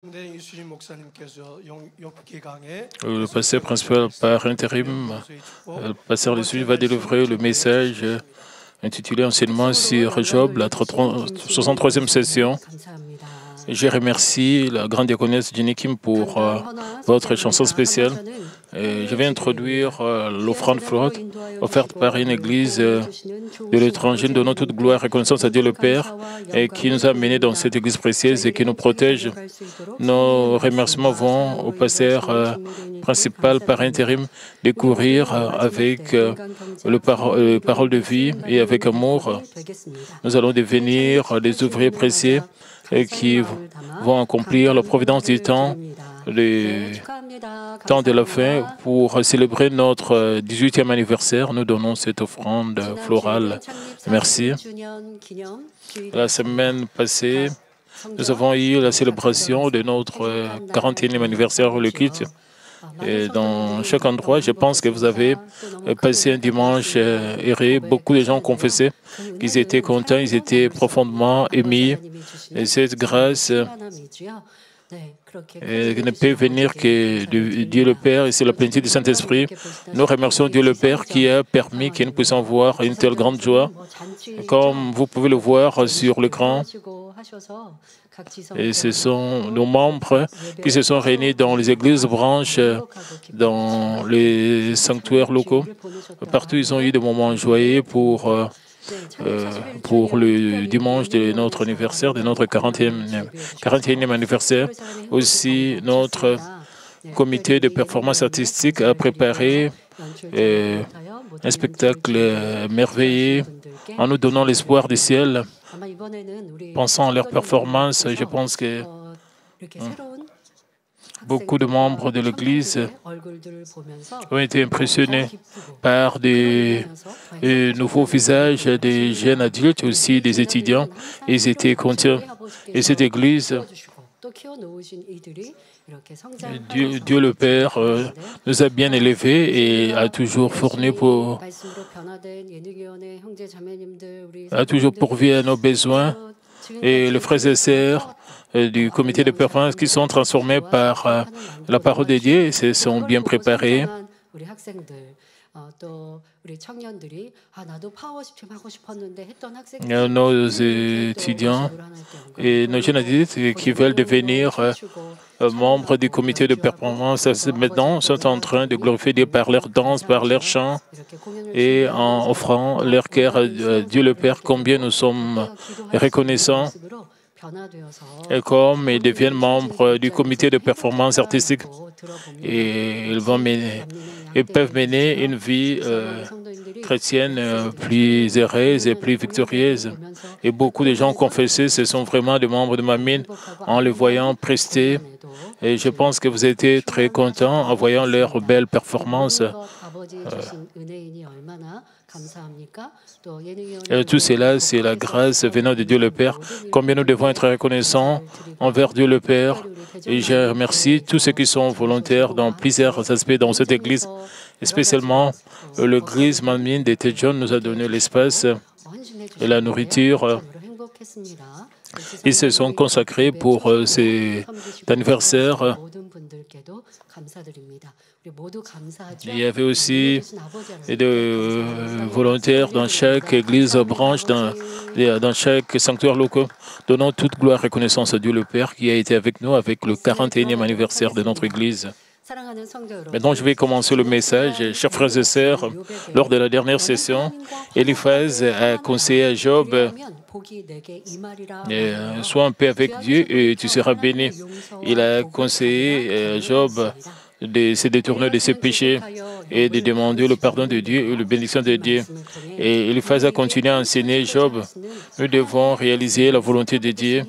Le pasteur principal par intérim, le pasteur Leslie va délivrer le message intitulé Enseignement sur Job, la 63e session. Je remercie la grande diaconesse Jenny Kim pour votre chanson spéciale. Et je vais introduire l'offrande flotte offerte par une église de l'étranger. Nous donnons toute gloire et reconnaissance à Dieu le Père et qui nous a menés dans cette église précieuse et qui nous protège. Nos remerciements vont au pasteur principal par intérim de courir avec le parole de vie et avec amour. Nous allons devenir des ouvriers précieux et qui vont accomplir la providence du temps, le temps de la fin. Pour célébrer notre 18e anniversaire, nous donnons cette offrande florale. Merci. La semaine passée, nous avons eu la célébration de notre 41e anniversaire le culte. Et dans chaque endroit, je pense que vous avez passé un dimanche heureux. Beaucoup de gens confessaient qu'ils étaient contents, ils étaient profondément émus. Et cette grâce ne peut venir que de Dieu le Père et c'est la plénitude du Saint-Esprit. Nous remercions Dieu le Père qui a permis que nous puissions voir une telle grande joie. Comme vous pouvez le voir sur l'écran, et ce sont nos membres qui se sont réunis dans les églises branches, dans les sanctuaires locaux. Partout, ils ont eu des moments joyeux pour le dimanche de notre anniversaire, de notre 41e anniversaire. Aussi, notre comité de performance artistique a préparé un spectacle merveilleux en nous donnant l'espoir du ciel. Pensant à leur performance, je pense que beaucoup de membres de l'Église ont été impressionnés par des nouveaux visages des jeunes adultes, aussi des étudiants. Ils étaient contents. Et cette Église, Dieu le Père nous a bien élevés et a toujours fourni a toujours pourvu à nos besoins. Et les frères et sœurs du comité de performance qui sont transformés par la parole de Dieu et se sont bien préparés. Nos étudiants et nos jeunes adultes qui veulent devenir membres du comité de performance maintenant sont en train de glorifier Dieu par leur danse, par leur chant et en offrant leur cœur à Dieu le Père. Combien nous sommes reconnaissants. Et comme ils deviennent membres du comité de performance artistique, et ils peuvent mener une vie chrétienne plus heureuse et plus victorieuse. Et beaucoup de gens confessés, ce sont vraiment des membres de ma mine en les voyant prester. Et je pense que vous étiez très contents en voyant leurs belles performances. Et tout cela, c'est la grâce venant de Dieu le Père. Combien nous devons être reconnaissants envers Dieu le Père. Et je remercie tous ceux qui sont volontaires dans plusieurs aspects dans cette Église. Et spécialement, l'Église Manmin de Daejeon nous a donné l'espace et la nourriture. Ils se sont consacrés pour cet anniversaire. Il y avait aussi des volontaires dans chaque église branche, dans chaque sanctuaire local. Donnons toute gloire et reconnaissance à Dieu le Père qui a été avec nous avec le 41e anniversaire de notre église. Maintenant, je vais commencer le message. Chers frères et sœurs, lors de la dernière session, Eliphaz a conseillé à Job sois en paix avec Dieu et tu seras béni. Il a conseillé à Job de se détourner de ses péchés et de demander le pardon de Dieu et la bénédiction de Dieu. Et Eliphaz a continué à enseigner Job. Nous devons réaliser la volonté de Dieu.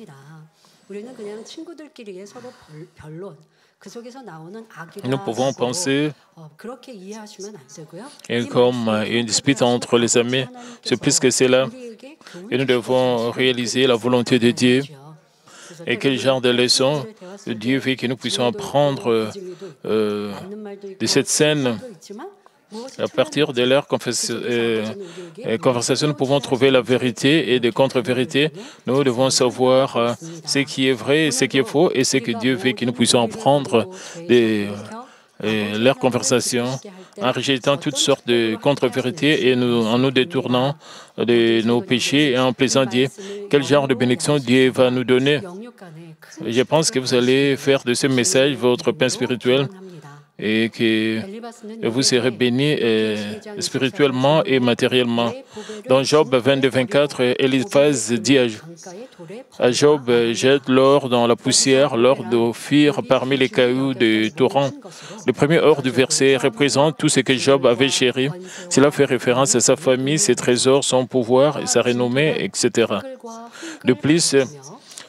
Nous pouvons penser et comme une dispute entre les amis, c'est plus que cela. Et nous devons réaliser la volonté de Dieu. Et quel genre de leçon Dieu veut que nous puissions apprendre de cette scène. À partir de leur conversation, nous pouvons trouver la vérité et des contre-vérités. Nous devons savoir ce qui est vrai, ce qui est faux et ce que Dieu veut que nous puissions apprendre de leur conversation en rejetant toutes sortes de contre-vérités et en nous détournant de nos péchés et en plaisant Dieu. Quel genre de bénédiction Dieu va nous donner? Je pense que vous allez faire de ce message votre pain spirituel et que vous serez bénis spirituellement et matériellement. Dans Job 22-24, Eliphaz dit à Job, jette l'or dans la poussière, l'or d'Ophir parmi les cailloux de torrent. Le premier or du verset représente tout ce que Job avait chéri. Cela fait référence à sa famille, ses trésors, son pouvoir, et sa renommée, etc. De plus,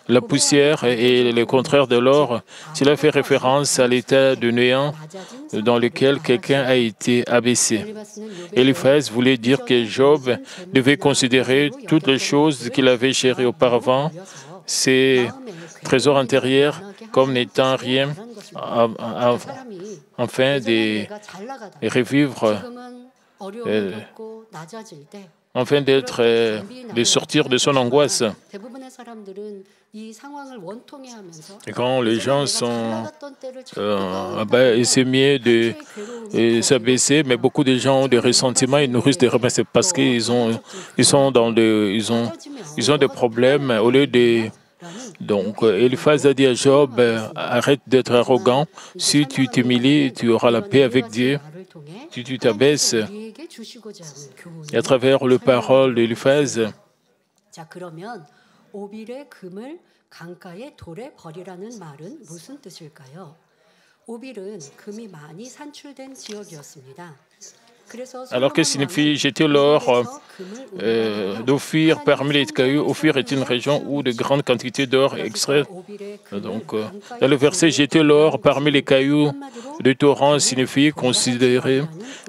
la poussière est le contraire de l'or. Cela fait référence à l'état de néant dans lequel quelqu'un a été abaissé. Eliphaz voulait dire que Job devait considérer toutes les choses qu'il avait chéries auparavant, ses trésors intérieurs, comme n'étant rien, afin de revivre, afin de sortir de son angoisse. Et quand les gens sont essaient de s'abaisser, mais beaucoup de gens ont des ressentiments, ils nourrissent des remords, c'est parce qu'ils ont des problèmes au lieu de. Donc, Eliphaz a dit à Job, arrête d'être arrogant. Si tu t'humilies, tu auras la paix avec Dieu. Si tu t'abaisses, et à travers les paroles d'Eliphaz, 오빌의 금을 강가의 돌에 버리라는 말은 무슨 뜻일까요? 오빌은 금이 많이 산출된 지역이었습니다. Alors, que signifie jeter l'or d'Ophir parmi les cailloux? Ophir est une région où de grandes quantités d'or est extraites. Donc, dans le verset, jeter l'or parmi les cailloux de torrent signifie considérer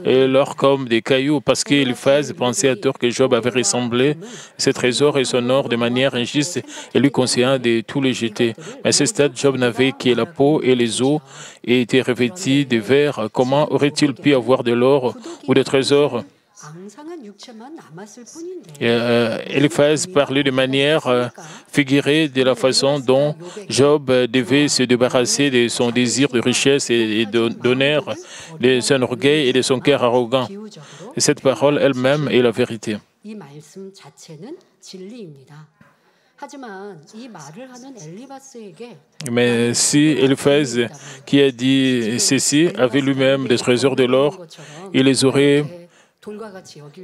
l'or comme des cailloux, parce qu'Eliphaz pensait à tort que Job avait ressemblé ses trésors et son or de manière injuste et lui conseillant de tous les jeter. Mais à ce stade, Job n'avait que la peau et les os et était revêtu de verre. Comment aurait-il pu avoir de l'or ou des trésors? Eliphaz parlait de manière figurée de la façon dont Job devait se débarrasser de son désir de richesse et d'honneur, de son orgueil et de son cœur arrogant. Et cette parole elle-même est la vérité. Mais si Eliphaz, qui a dit ceci, avait lui-même des trésors de l'or, il les aurait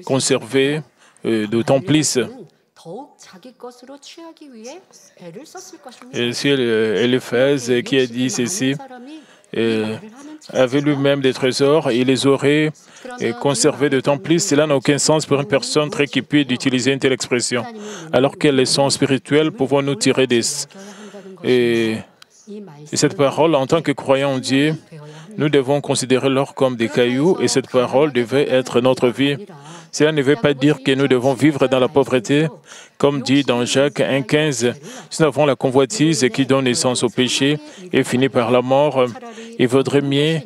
conservés d'autant plus. Et si Eliphaz, qui a dit ceci, avait lui-même des trésors, il les aurait conservés d'autant plus. Cela n'a aucun sens pour une personne très équipée d'utiliser une telle expression. Alors, quelles leçons spirituelles pouvons-nous tirer de cette parole? En tant que croyants en Dieu, nous devons considérer l'or comme des cailloux et cette parole devait être notre vie. Cela ne veut pas dire que nous devons vivre dans la pauvreté. Comme dit dans Jacques 1,15, si nous avons la convoitise qui donne naissance au péché et finit par la mort, il vaudrait mieux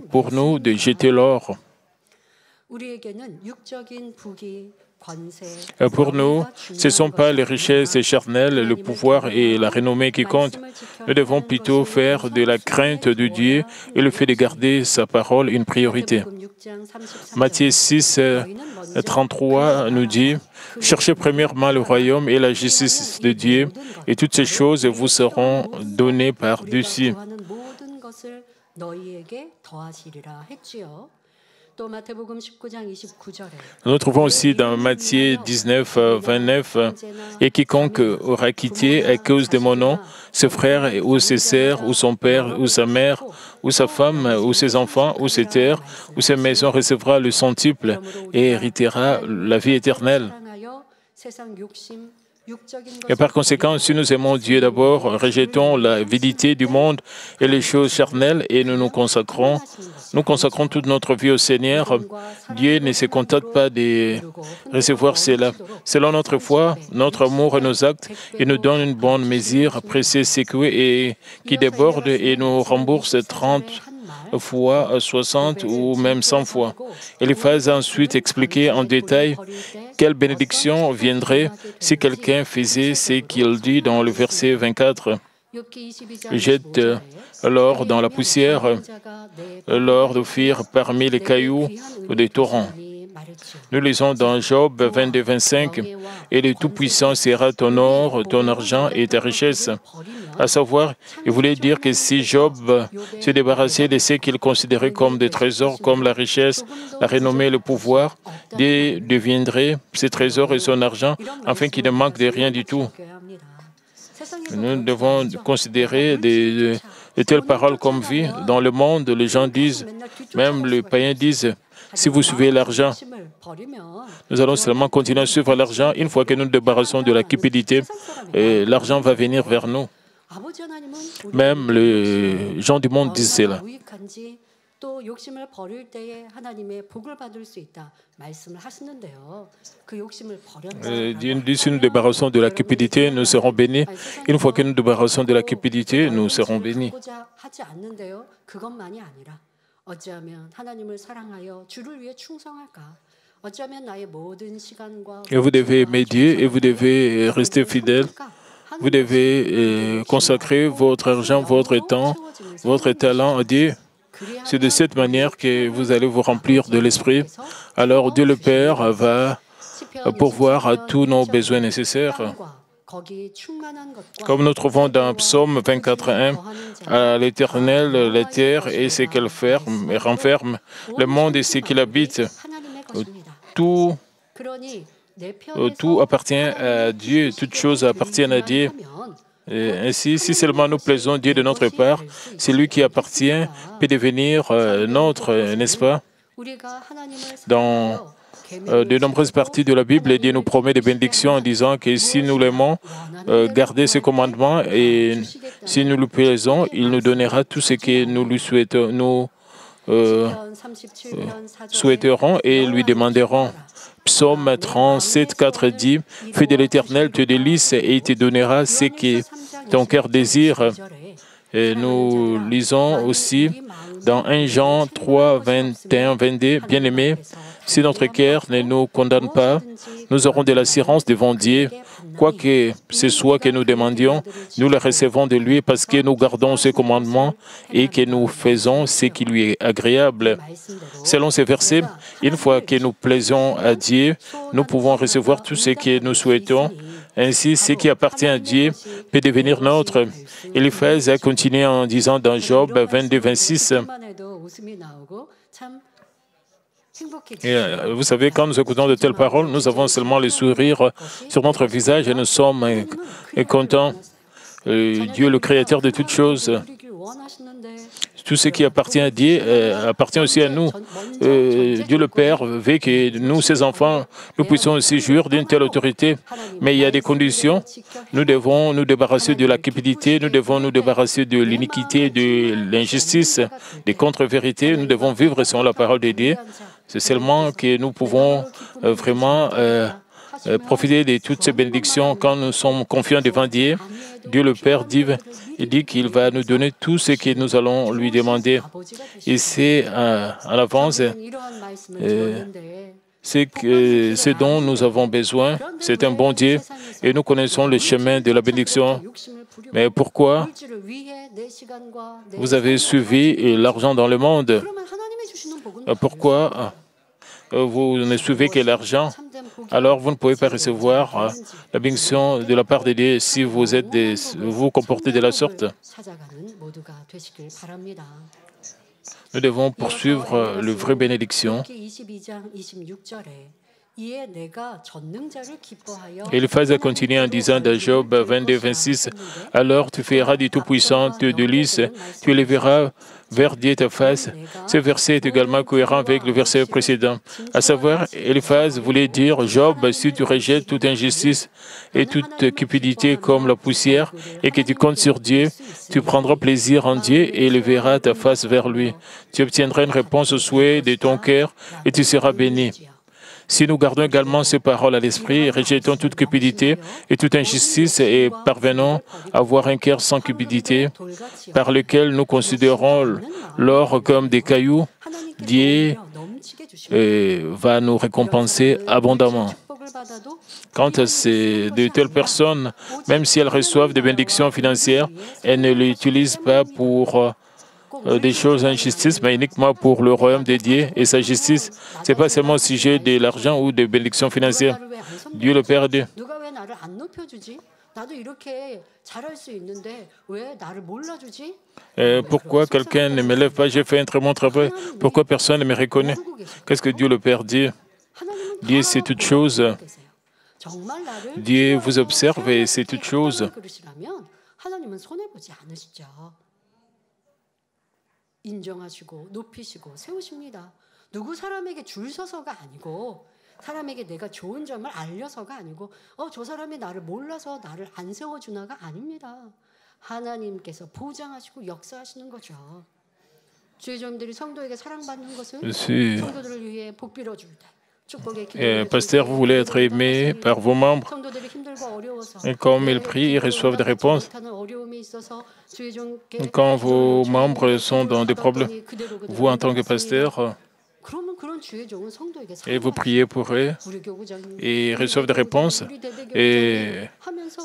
pour nous de jeter l'or. Pour nous, ce ne sont pas les richesses charnelles, le pouvoir et la renommée qui comptent. Nous devons plutôt faire de la crainte de Dieu et le fait de garder sa parole une priorité. Matthieu 6, 33 nous dit « Cherchez premièrement le royaume et la justice de Dieu, et toutes ces choses vous seront données par-dessus. » Nous trouvons aussi dans Matthieu 19, 29, « Et quiconque aura quitté à cause de mon nom, ses frères ou ses sœurs, ou son père, ou sa mère, ou sa femme, ou ses enfants, ou ses terres, ou ses maisons recevra le centuple et héritera la vie éternelle. » Et par conséquent, si nous aimons Dieu d'abord, rejetons la vilité du monde et les choses charnelles et nous consacrons toute notre vie au Seigneur. Dieu ne se contente pas de recevoir cela. Selon notre foi, notre amour et nos actes, il nous donne une bonne mesure, précieuse, sécure et qui déborde et nous rembourse 30 fois 60 ou même 100 fois. Eliphaz a ensuite expliqué en détail quelle bénédiction viendrait si quelqu'un faisait ce qu'il dit dans le verset 24. Jette l'or dans la poussière, l'or d'Ophir parmi les cailloux des torrents. Nous lisons dans Job 22, 25, « Et le Tout-Puissant sera ton or, ton argent et ta richesse. » À savoir, il voulait dire que si Job se débarrassait de ce qu'il considérait comme des trésors, comme la richesse, la renommée, le pouvoir, Dieu deviendrait ses trésors et son argent, afin qu'il ne manque de rien du tout. Nous devons considérer de telles paroles comme vie. Dans le monde, les gens disent, même les païens disent, si vous suivez l'argent, nous allons seulement continuer à suivre l'argent. Une fois que nous nous débarrassons de la cupidité, l'argent va venir vers nous. Même les gens du monde disent cela. Dieu nous dit, si nous nous débarrassons de la cupidité, nous serons bénis. Une fois que nous nous débarrassons de la cupidité, nous serons bénis. Et vous devez aimer Dieu et vous devez rester fidèle. Vous devez consacrer votre argent, votre temps, votre talent à Dieu. C'est de cette manière que vous allez vous remplir de l'Esprit. Alors Dieu le Père va pourvoir à tous nos besoins nécessaires. Comme nous trouvons dans Psaume 24:1, à l'Éternel, la terre et ce qu'elle renferme, le monde et ce qu'il habite, tout appartient à Dieu, toutes choses appartiennent à Dieu. Et ainsi, si seulement nous plaisons Dieu de notre part, c'est lui qui appartient peut devenir nôtre, n'est-ce pas? Dans de nombreuses parties de la Bible, Dieu nous promet des bénédictions en disant que si nous l'aimons, garder ses commandements et si nous le plaisons, il nous donnera tout ce que nous lui souhaiterons et lui demanderons. Psaume 37, 4 dit, « Fais de l'Éternel tes délices et il te donnera ce que ton cœur désire. » Et nous lisons aussi dans 1 Jean 3, 21, 22, « Bien-aimés, si notre cœur ne nous condamne pas, nous aurons de l'assurance devant Dieu. Quoi que ce soit que nous demandions, nous le recevons de lui parce que nous gardons ses commandements et que nous faisons ce qui lui est agréable. » Selon ces versets, une fois que nous plaisons à Dieu, nous pouvons recevoir tout ce que nous souhaitons. Ainsi, ce qui appartient à Dieu peut devenir nôtre. Eliphaz a continué en disant dans Job 22, 26, et vous savez, quand nous écoutons de telles paroles, nous avons seulement le sourire sur notre visage et nous sommes contents. Dieu, le Créateur de toutes choses, tout ce qui appartient à Dieu appartient aussi à nous. Dieu le Père veut que nous, ses enfants, nous puissions aussi jouir d'une telle autorité. Mais il y a des conditions. Nous devons nous débarrasser de la cupidité, nous devons nous débarrasser de l'iniquité, de l'injustice, des contre-vérités. Nous devons vivre selon la parole de Dieu. C'est seulement que nous pouvons vraiment profiter de toutes ces bénédictions quand nous sommes confiants devant Dieu. Dieu le Père dit qu'il va nous donner tout ce que nous allons lui demander. Et c'est en avance ce dont nous avons besoin. C'est un bon Dieu et nous connaissons le chemin de la bénédiction. Mais pourquoi vous avez suivi l'argent dans le monde? Pourquoi vous ne suivez que l'argent? Alors vous ne pouvez pas recevoir la bénédiction de la part de Dieu si vous vous comportez de la sorte. Nous devons poursuivre la vraie bénédiction. Eliphaz a continué en disant dans Job 22, 26, « Alors tu feras du Tout-Puissant tes délices, tu élèveras vers Dieu ta face. » Ce verset est également cohérent avec le verset précédent. À savoir, Eliphaz voulait dire, « Job, si tu rejettes toute injustice et toute cupidité comme la poussière et que tu comptes sur Dieu, tu prendras plaisir en Dieu et élèveras ta face vers lui. Tu obtiendras une réponse au souhait de ton cœur et tu seras béni. » Si nous gardons également ces paroles à l'esprit, rejetons toute cupidité et toute injustice et parvenons à avoir un cœur sans cupidité, par lequel nous considérons l'or comme des cailloux, Dieu va nous récompenser abondamment. Quant à de telles personnes, même si elles reçoivent des bénédictions financières, elles ne l'utilisent pas pour des choses injustices, mais uniquement pour le royaume de Dieu et sa justice. Ce n'est pas seulement au sujet de l'argent ou des bénédictions financières. Dieu le Père dit. Pourquoi quelqu'un ne me lève pas? J'ai fait un très bon travail. Pourquoi personne ne me reconnaît? Qu'est-ce que Dieu le Père dit? Dieu, c'est toute chose. Dieu vous observe et c'est toute chose. 인정하시고 높이시고 세우십니다. 누구 사람에게 줄 서서가 아니고 사람에게 내가 좋은 점을 알려서가 아니고 저 사람이 나를 몰라서 나를 안 세워주나가 아닙니다. 하나님께서 보장하시고 역사하시는 거죠. 주의 종들이 성도에게 사랑받는 것은 성도들을 위해 복 빌어줄 때 Pasteur, vous voulez être aimé par vos membres. Et comme ils prient, ils reçoivent des réponses. Quand vos membres sont dans des problèmes, vous, en tant que pasteur, et vous priez pour eux et ils reçoivent des réponses et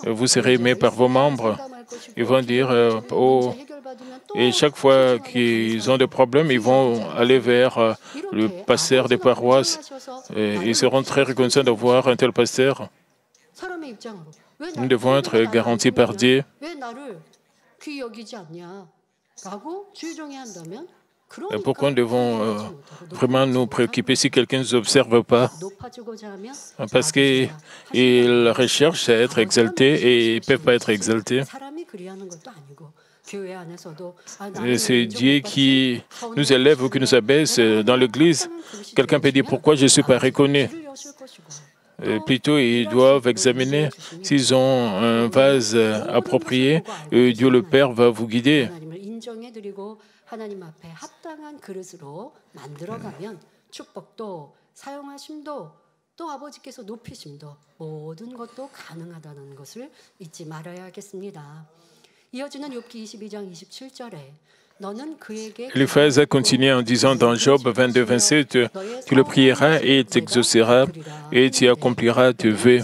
vous serez aimé par vos membres. Ils vont dire, et chaque fois qu'ils ont des problèmes, ils vont aller vers le pasteur des paroisses et ils seront très reconnaissants d'avoir un tel pasteur. Nous devons être garantis par Dieu. Et pourquoi nous devons vraiment nous préoccuper si quelqu'un ne nous observe pas? Parce qu'ils recherchent à être exaltés et ils ne peuvent pas être exaltés. C'est Dieu qui nous élève ou qui nous abaisse dans l'Église. Quelqu'un peut dire pourquoi je ne suis pas reconnu. Plutôt, ils doivent examiner s'ils ont un vase approprié et Dieu le Père va vous guider. 하나님 앞에 합당한 그릇으로 만들어가면 축복도 사용하심도 또 아버지께서 높이심도 모든 것도 가능하다는 것을 잊지 말아야 하겠습니다. 이어지는 욥기 22장 27절에 Eliphaz a continué en disant dans Job 22, 27, tu le prieras et il t'exaucera et tu accompliras tes vœux.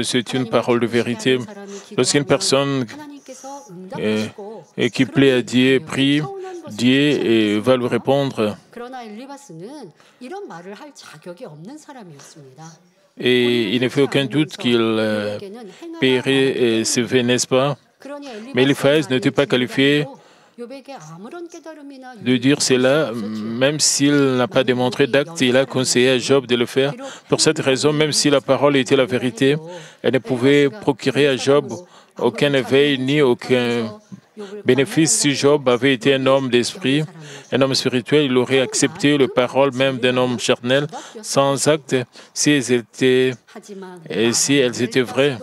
C'est une parole de vérité. Lorsqu'une personne qui plaît à Dieu prie, Dieu va lui répondre. Et il ne fait aucun doute qu'il paierait ses vœux, n'est-ce pas? Mais Eliphaz n'était pas qualifié de dire cela, même s'il n'a pas démontré d'acte, il a conseillé à Job de le faire. Pour cette raison, même si la parole était la vérité, elle ne pouvait procurer à Job aucun éveil ni aucun bénéfice. Si Job avait été un homme d'esprit, un homme spirituel, il aurait accepté les paroles même d'un homme charnel, sans acte, si elles étaient vraies.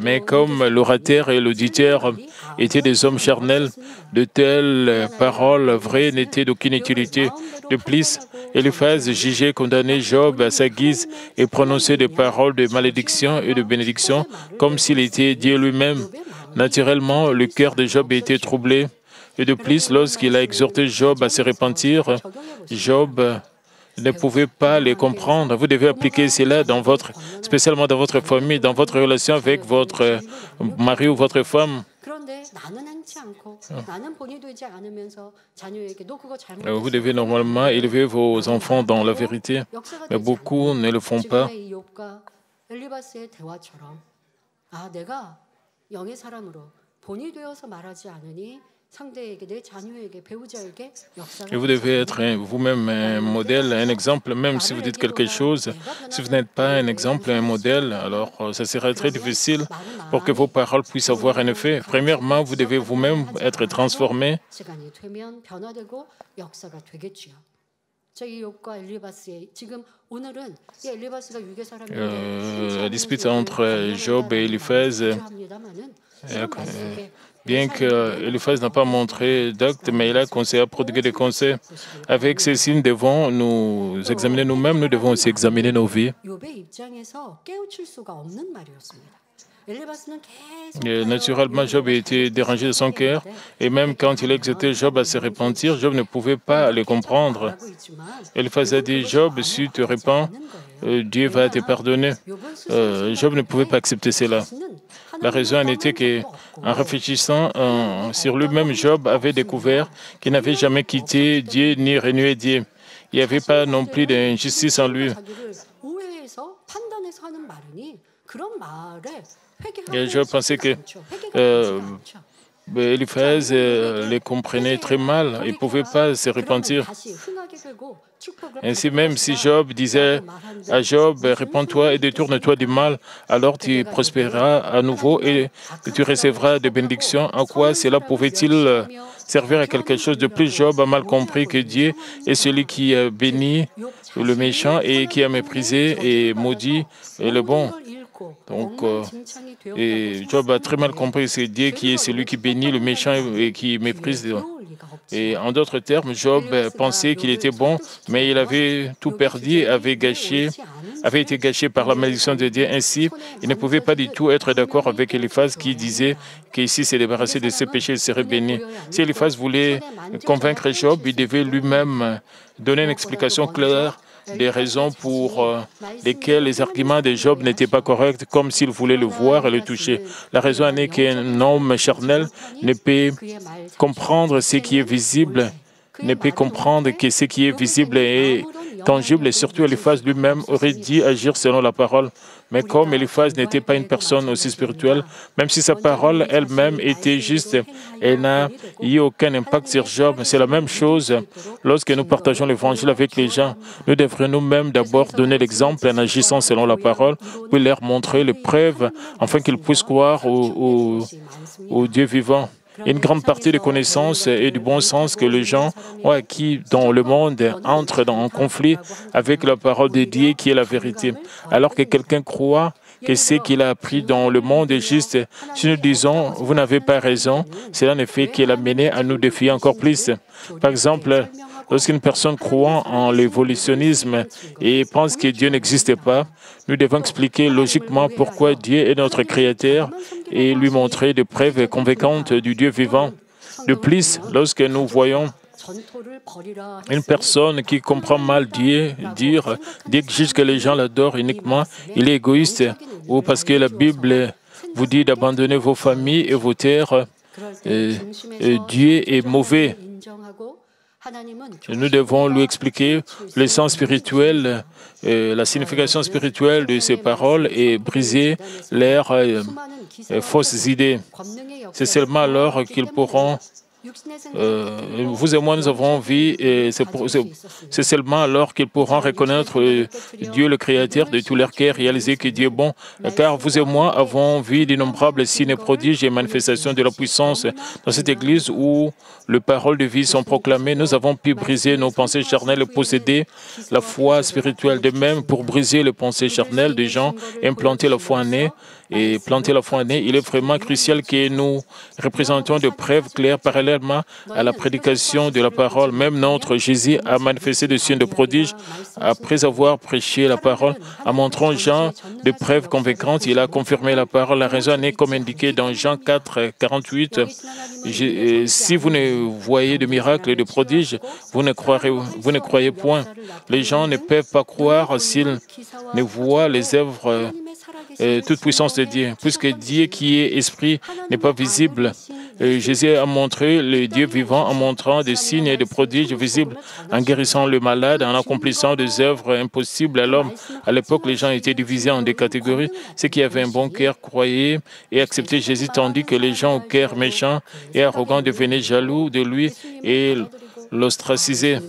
Mais comme l'orateur et l'auditeur étaient des hommes charnels, de telles paroles vraies n'étaient d'aucune utilité. De plus, Eliphaz jugeait condamner Job à sa guise et prononçait des paroles de malédiction et de bénédiction comme s'il était Dieu lui-même. Naturellement, le cœur de Job était troublé. Et de plus, lorsqu'il a exhorté Job à se repentir, Job ne pouvait pas les comprendre. Vous devez appliquer cela spécialement dans votre famille, dans votre relation avec votre mari ou votre femme. Vous devez normalement élever vos enfants dans la vérité, mais beaucoup ne le font pas. Et vous devez être vous-même un modèle, un exemple, même si vous dites quelque chose. Si vous n'êtes pas un exemple, un modèle, alors ça sera très difficile pour que vos paroles puissent avoir un effet. Premièrement, vous devez vous-même être transformé. La dispute entre Job et Eliphaz, bien qu'Eliphaz n'a pas montré d'acte, mais il a conseillé à prodiguer des conseils. Avec ces signes, nous devons nous examiner nous-mêmes, nous devons aussi examiner nos vies. Et naturellement, Job a été dérangé de son cœur, et même quand il a exhorté Job à se repentir, Job ne pouvait pas le comprendre. Eliphaz a dit, Job, si tu te repens, Dieu va te pardonner. Job ne pouvait pas accepter cela. La raison en était qu'en réfléchissant sur lui-même, Job avait découvert qu'il n'avait jamais quitté Dieu ni renié Dieu. Il n'y avait pas non plus d'injustice en lui. Et je pensais que Eliphaz les comprenait très mal. Il ne pouvait pas se repentir. Ainsi, même si Job disait à Job, répands-toi et détourne-toi du mal, alors tu prospéreras à nouveau et tu recevras des bénédictions. En quoi cela pouvait-il servir à quelque chose de plus? Job a mal compris que Dieu est celui qui bénit le méchant et qui a méprisé et maudit le bon. Donc, et Job a très mal compris que c'est Dieu qui est celui qui bénit le méchant et qui méprise. Et en d'autres termes, Job pensait qu'il était bon, mais il avait tout perdu, avait été gâché par la malédiction de Dieu. Ainsi, il ne pouvait pas du tout être d'accord avec Eliphaz qui disait qu'ici s'est débarrassé de ses péchés, il serait béni. Si Eliphaz voulait convaincre Job, il devait lui-même donner une explication claire des raisons pour lesquelles les arguments de Job n'étaient pas corrects, comme s'il voulait le voir et le toucher. La raison en est qu'un homme charnel ne peut comprendre ce qui est visible, ne peut comprendre que ce qui est visible est tangible, et surtout Eliphaz lui-même aurait dû agir selon la parole. Mais comme Eliphaz n'était pas une personne aussi spirituelle, même si sa parole elle-même était juste, elle n'a eu aucun impact sur Job. C'est la même chose lorsque nous partageons l'évangile avec les gens. Nous devrions nous-mêmes d'abord donner l'exemple en agissant selon la parole, puis leur montrer les preuves afin qu'ils puissent croire au Dieu vivant. Une grande partie des connaissances et du bon sens que les gens ont acquis dans le monde entrent en conflit avec la parole de Dieu qui est la vérité. Alors que quelqu'un croit que ce qu'il a appris dans le monde est juste, si nous disons « vous n'avez pas raison », cela ne fait que l'amener à nous défier encore plus. Par exemple, lorsqu'une personne croit en l'évolutionnisme et pense que Dieu n'existe pas, nous devons expliquer logiquement pourquoi Dieu est notre Créateur et lui montrer des preuves convaincantes du Dieu vivant. De plus, lorsque nous voyons une personne qui comprend mal Dieu dire juste que les gens l'adorent uniquement, il est égoïste, ou parce que la Bible vous dit d'abandonner vos familles et vos terres, Dieu est mauvais. Nous devons lui expliquer le sens spirituel, la signification spirituelle de ces paroles et briser leurs fausses idées. C'est seulement alors qu'ils pourront vous et moi, nous avons envie, et c'est seulement alors qu'ils pourront reconnaître Dieu, le Créateur de tous leurs cœurs, réaliser que Dieu est bon. Car vous et moi avons vu d'innombrables signes, prodiges et manifestations de la puissance dans cette Église où les paroles de vie sont proclamées. Nous avons pu briser nos pensées charnelles et posséder la foi spirituelle. De même, pour briser les pensées charnelles des gens, implanter la foi en eux et planter la foi en eux, il est vraiment crucial que nous représentons des preuves claires parallèlement à la prédication de la parole. Même notre Jésus a manifesté des signes de prodiges après avoir prêché la parole. En montrant Jean des preuves convaincantes, il a confirmé la parole. La raison est comme indiqué dans Jean 4, 48. Si vous ne voyez de miracles et de prodiges, vous ne croyez point. Les gens ne peuvent pas croire s'ils ne voient les œuvres toute puissance de Dieu, puisque Dieu qui est esprit n'est pas visible. Jésus a montré le Dieu vivant en montrant des signes et des prodiges visibles, en guérissant le malade, en accomplissant des œuvres impossibles à l'homme. À l'époque, les gens étaient divisés en deux catégories. Ceux qui avaient un bon cœur croyaient et acceptaient Jésus, tandis que les gens au cœur méchant et arrogant devenaient jaloux de lui et l'ostracisaient.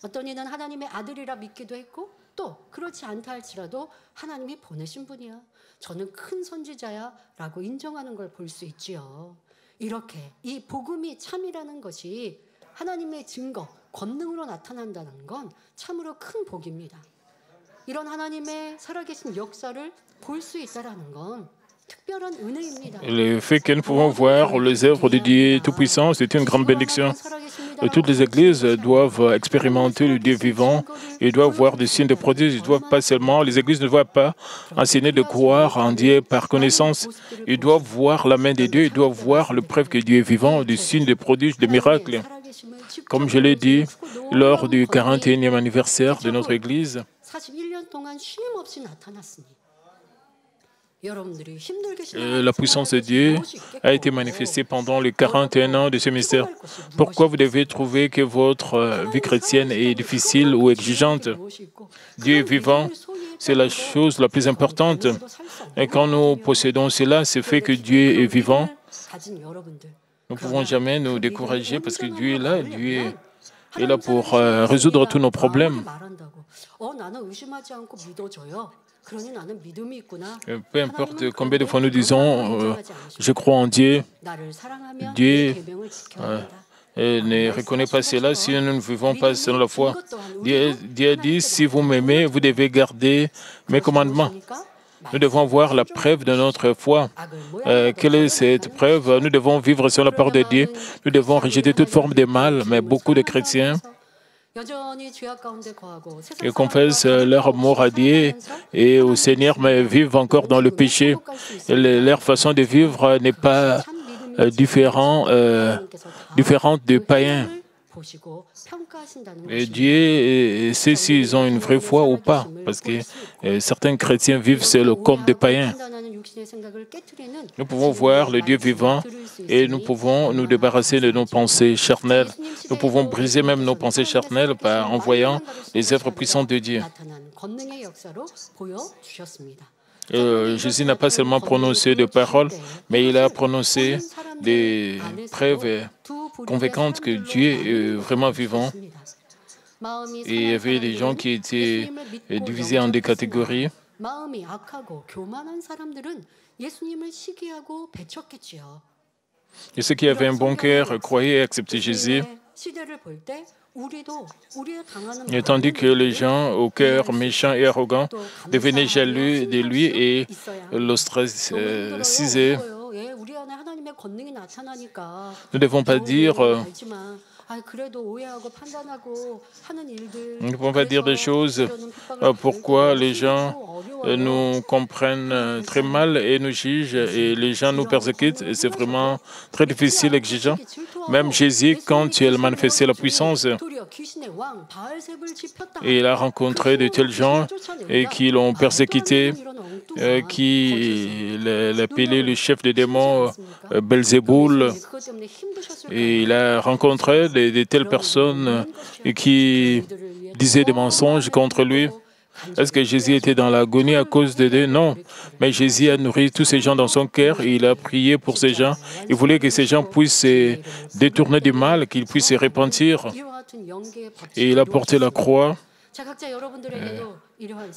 어떤 이는 하나님의 아들이라 믿기도 했고 또 그렇지 않다 할지라도 하나님이 보내신 분이야. 저는 큰 선지자야라고 인정하는 걸 볼 수 있지요. 이렇게 이 복음이 참이라는 것이 하나님의 증거, 권능으로 나타난다는 건 참으로 큰 복입니다. 이런 하나님의 살아계신 역사를 볼 수 있다라는 건 특별한 은혜입니다. Le fait que nous pouvons voir les œuvres de Dieu Tout-Puissant, c'est une grande bénédiction. Toutes les églises doivent expérimenter le Dieu vivant. Ils doivent voir des signes de prodiges. Ils doivent pas seulement, les églises ne doivent pas enseigner de croire en Dieu par connaissance. Ils doivent voir la main de Dieu. Ils doivent voir le preuve que Dieu est vivant, des signes, des prodiges, des miracles. Comme je l'ai dit lors du 41e anniversaire de notre église, 41년 동안 쉼 없이 나타났으니 la puissance de Dieu a été manifestée pendant les 41 ans de ce mystère. Pourquoi vous devez trouver que votre vie chrétienne est difficile ou exigeante? Dieu est vivant, c'est la chose la plus importante. Et quand nous possédons cela, c'est fait que Dieu est vivant. Nous ne pouvons jamais nous décourager parce que Dieu est là. Dieu est là pour résoudre tous nos problèmes. Peu importe combien de fois nous disons je crois en Dieu, Dieu ne reconnaît pas cela si nous ne vivons pas selon la foi. Dieu a dit, si vous m'aimez, vous devez garder mes commandements. Nous devons voir la preuve de notre foi. Quelle est cette preuve? Nous devons vivre selon la parole de Dieu. Nous devons rejeter toute forme de mal, mais beaucoup de chrétiens ils confessent leur amour à Dieu et au Seigneur, mais vivent encore dans le péché. Leur façon de vivre n'est pas différente des païens. Et Dieu sait s'ils ont une vraie foi ou pas, parce que certains chrétiens vivent seuls comme des païens. Nous pouvons voir le Dieu vivant et nous pouvons nous débarrasser de nos pensées charnelles. Nous pouvons briser même nos pensées charnelles en voyant les œuvres puissantes de Dieu. Jésus n'a pas seulement prononcé des paroles, mais il a prononcé des preuves convaincantes que Dieu est vraiment vivant. Et il y avait des gens qui étaient divisés en des catégories. Et ceux qui avaient un bon cœur croyaient et acceptaient Jésus. Et tandis que les gens au cœur méchant et arrogant devenaient jaloux de lui et l'ostracisaient. Nous ne devons pas dire des choses pourquoi les gens nous comprennent très mal et nous jugent et les gens nous persécutent. Et c'est vraiment très difficile et exigeant. Même Jésus, quand il manifestait la puissance, et il a rencontré de tels gens et qui l'ont persécuté, qui l'appelait le chef des démons Belzéboul. Et il a rencontré de telles personnes qui disaient des mensonges contre lui. Est-ce que Jésus était dans l'agonie à cause de Dieu? Non. Mais Jésus a nourri tous ces gens dans son cœur et il a prié pour ces gens. Il voulait que ces gens puissent se détourner du mal, qu'ils puissent se repentir. Et il a porté la croix,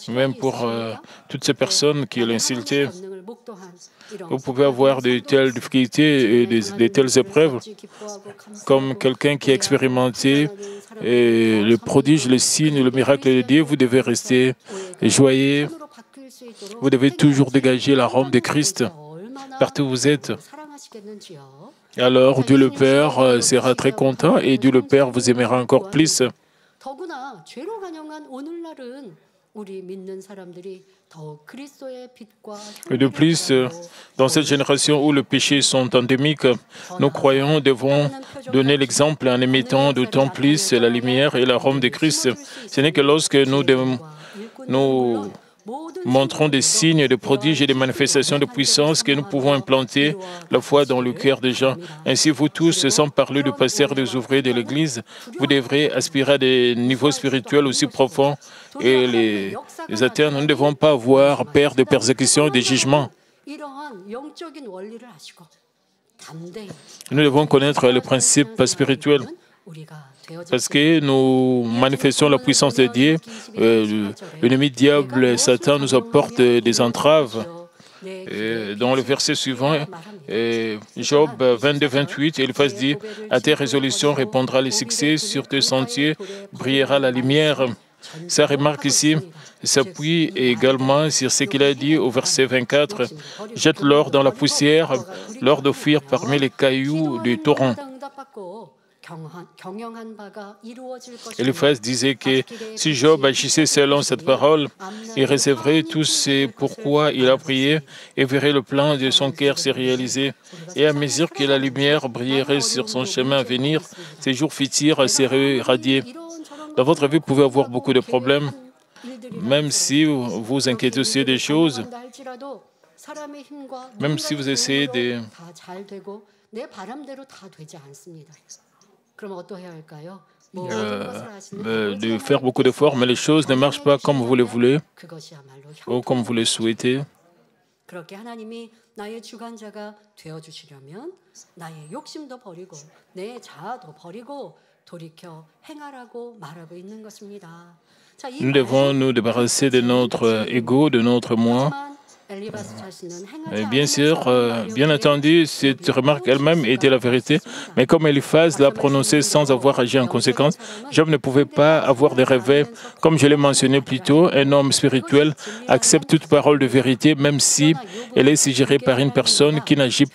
même pour toutes ces personnes qui l'insultaient. Vous pouvez avoir de telles difficultés et de telles épreuves, comme quelqu'un qui a expérimenté le prodige, le signe, le miracle de Dieu. Vous devez rester joyeux. Vous devez toujours dégager l'arôme de Christ partout où vous êtes. Alors Dieu le Père sera très content et Dieu le Père vous aimera encore plus. Et de plus, dans cette génération où les péchés sont endémiques, nous croyons devons donner l'exemple en émettant d'autant plus la lumière et l'arôme de Christ. Ce n'est que lorsque nous montrons des signes, des prodiges et des manifestations de puissance que nous pouvons implanter la foi dans le cœur des gens. Ainsi, vous tous, sans parler du pasteur et des ouvriers de l'Église, vous devrez aspirer à des niveaux spirituels aussi profonds et les atteindre. Nous ne devons pas avoir peur de persécutions et de jugements. Nous devons connaître les principes spirituels. Parce que nous manifestons la puissance de Dieu, l'ennemi diable, Satan, nous apporte des entraves. Et dans le verset suivant, Job 22-28, Eliphaz dit « À tes résolutions répondra le succès, sur tes sentiers brillera la lumière ». Sa remarque ici s'appuie également sur ce qu'il a dit au verset 24 « Jette l'or dans la poussière, l'or d'Ophir parmi les cailloux du torrent ». Eliphaz disait que si Job agissait selon cette parole, il recevrait tout ce pourquoi il a prié et verrait le plan de son cœur se réaliser. Et à mesure que la lumière brillerait sur son chemin à venir, ses jours futurs seraient irradiés. Dans votre vie, vous pouvez avoir beaucoup de problèmes, même si vous vous inquiétez aussi des choses, même si vous essayez de faire beaucoup d'efforts, mais les choses ne marchent pas comme vous le voulez ou comme vous le souhaitez. Nous devons nous débarrasser de notre ego, de notre moi. Bien sûr, bien entendu, cette remarque elle-même était la vérité, mais comme Eliphaz l'a prononcée sans avoir agi en conséquence, Job ne pouvait pas avoir de rêves. Comme je l'ai mentionné plus tôt, un homme spirituel accepte toute parole de vérité, même si elle est suggérée par une personne qui n'agit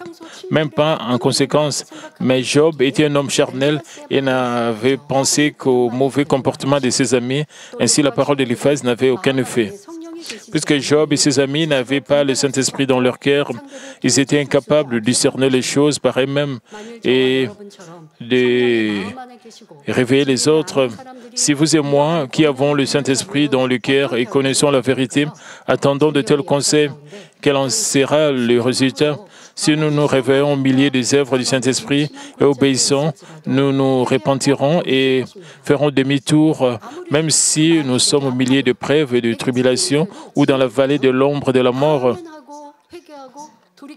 même pas en conséquence. Mais Job était un homme charnel et n'avait pensé qu'au mauvais comportement de ses amis. Ainsi, la parole d'Eliphaz n'avait aucun effet. Puisque Job et ses amis n'avaient pas le Saint-Esprit dans leur cœur, ils étaient incapables de discerner les choses par eux-mêmes et de réveiller les autres. Si vous et moi, qui avons le Saint-Esprit dans le cœur et connaissons la vérité, attendons de tels conseils, quel en sera le résultat? Si nous nous réveillons au milieu des œuvres du Saint-Esprit et obéissons, nous nous repentirons et ferons demi-tour, même si nous sommes au milieu de preuves et de tribulations ou dans la vallée de l'ombre de la mort.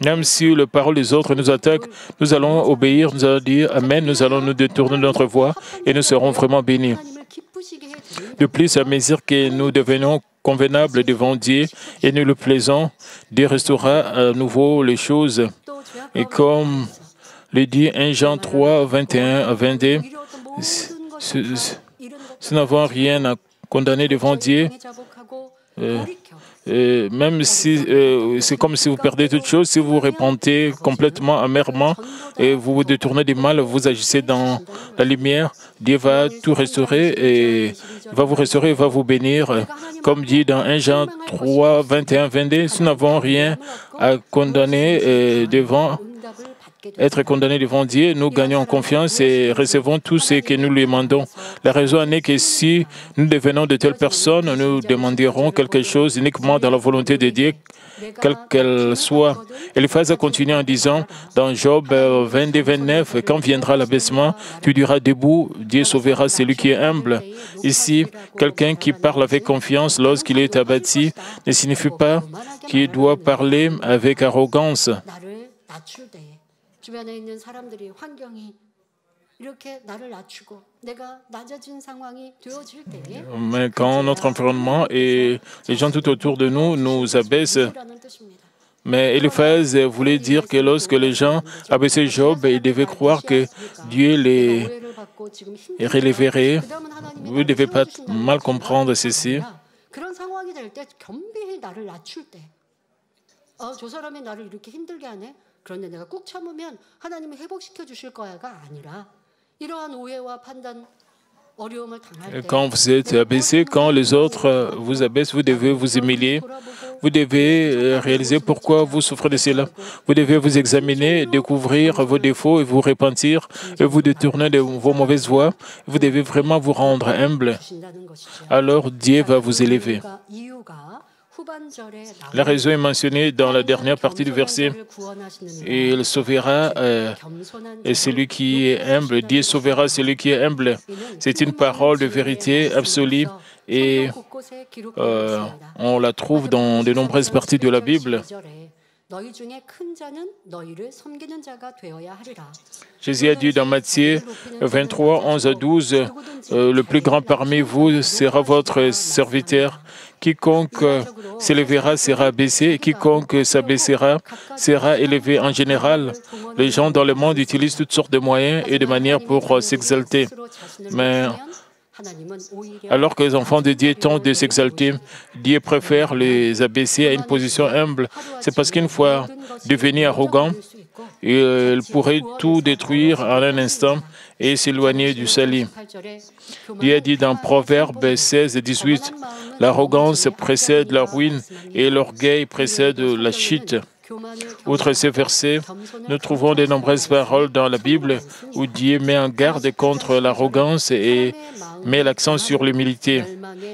Même si les paroles des autres nous attaquent, nous allons obéir, nous allons dire Amen, nous allons nous détourner de notre voie et nous serons vraiment bénis. De plus, à mesure que nous devenons convenables devant Dieu et nous le plaisons, Dieu restaurera à nouveau les choses. Et comme le dit 1 Jean 3, 21 à 22, si nous n'avons rien à condamner devant Dieu, même si c'est comme si vous perdez toute chose, si vous vous repentez complètement, amèrement, et vous vous détournez du mal, vous agissez dans la lumière, Dieu va tout restaurer et va vous restaurer et va vous bénir. Comme dit dans 1 Jean 3, 21, 22, si nous n'avons rien à condamner être condamnés devant Dieu, nous gagnons en confiance et recevons tout ce que nous lui demandons. La raison en est que si nous devenons de telles personnes, nous demanderons quelque chose uniquement dans la volonté de Dieu, quelle qu'elle soit. Eliphaz a continué en disant, dans Job 22, 29, « Quand viendra l'abaissement, tu diras debout, Dieu sauvera celui qui est humble. » Ici, quelqu'un qui parle avec confiance lorsqu'il est abattu ne signifie pas qu'il doit parler avec arrogance. Mais quand notre environnement et les gens tout autour de nous nous abaissent, mais Eliphaz voulait dire que lorsque les gens abaissaient Job, ils devaient croire que Dieu les relèverait. Vous ne devez pas mal comprendre ceci. 그런데 내가 꾹 참으면 하나님이 회복시켜 주실 거야가 아니라 이러한 오해와 판단 어려움을 당할 때 Quand vous êtes abaissé, quand les autres vous abaissent, vous devez vous humilier. Vous devez réaliser pourquoi vous souffrez de cela. Vous devez vous examiner, découvrir vos défauts et vous repentir et vous détourner de vos mauvaises voies. Vous devez vraiment vous rendre humble. Alors Dieu va vous élever. La raison est mentionnée dans la dernière partie du verset. Et il sauvera celui qui est humble. Dieu sauvera celui qui est humble. C'est une parole de vérité absolue et on la trouve dans de nombreuses parties de la Bible. Jésus a dit dans Matthieu 23, 11 à 12, le plus grand parmi vous sera votre serviteur. Quiconque s'élèvera sera abaissé et quiconque s'abaissera sera élevé. En général, les gens dans le monde utilisent toutes sortes de moyens et de manières pour s'exalter. Mais alors que les enfants de Dieu tentent de s'exalter, Dieu préfère les abaisser à une position humble. C'est parce qu'une fois devenus arrogants, ils pourraient tout détruire en un instant et s'éloigner du salut. Dieu a dit dans Proverbes 16 et 18, « L'arrogance précède la ruine et l'orgueil précède la chute. » Outre ces versets, nous trouvons de nombreuses paroles dans la Bible où Dieu met en garde contre l'arrogance et met l'accent sur l'humilité.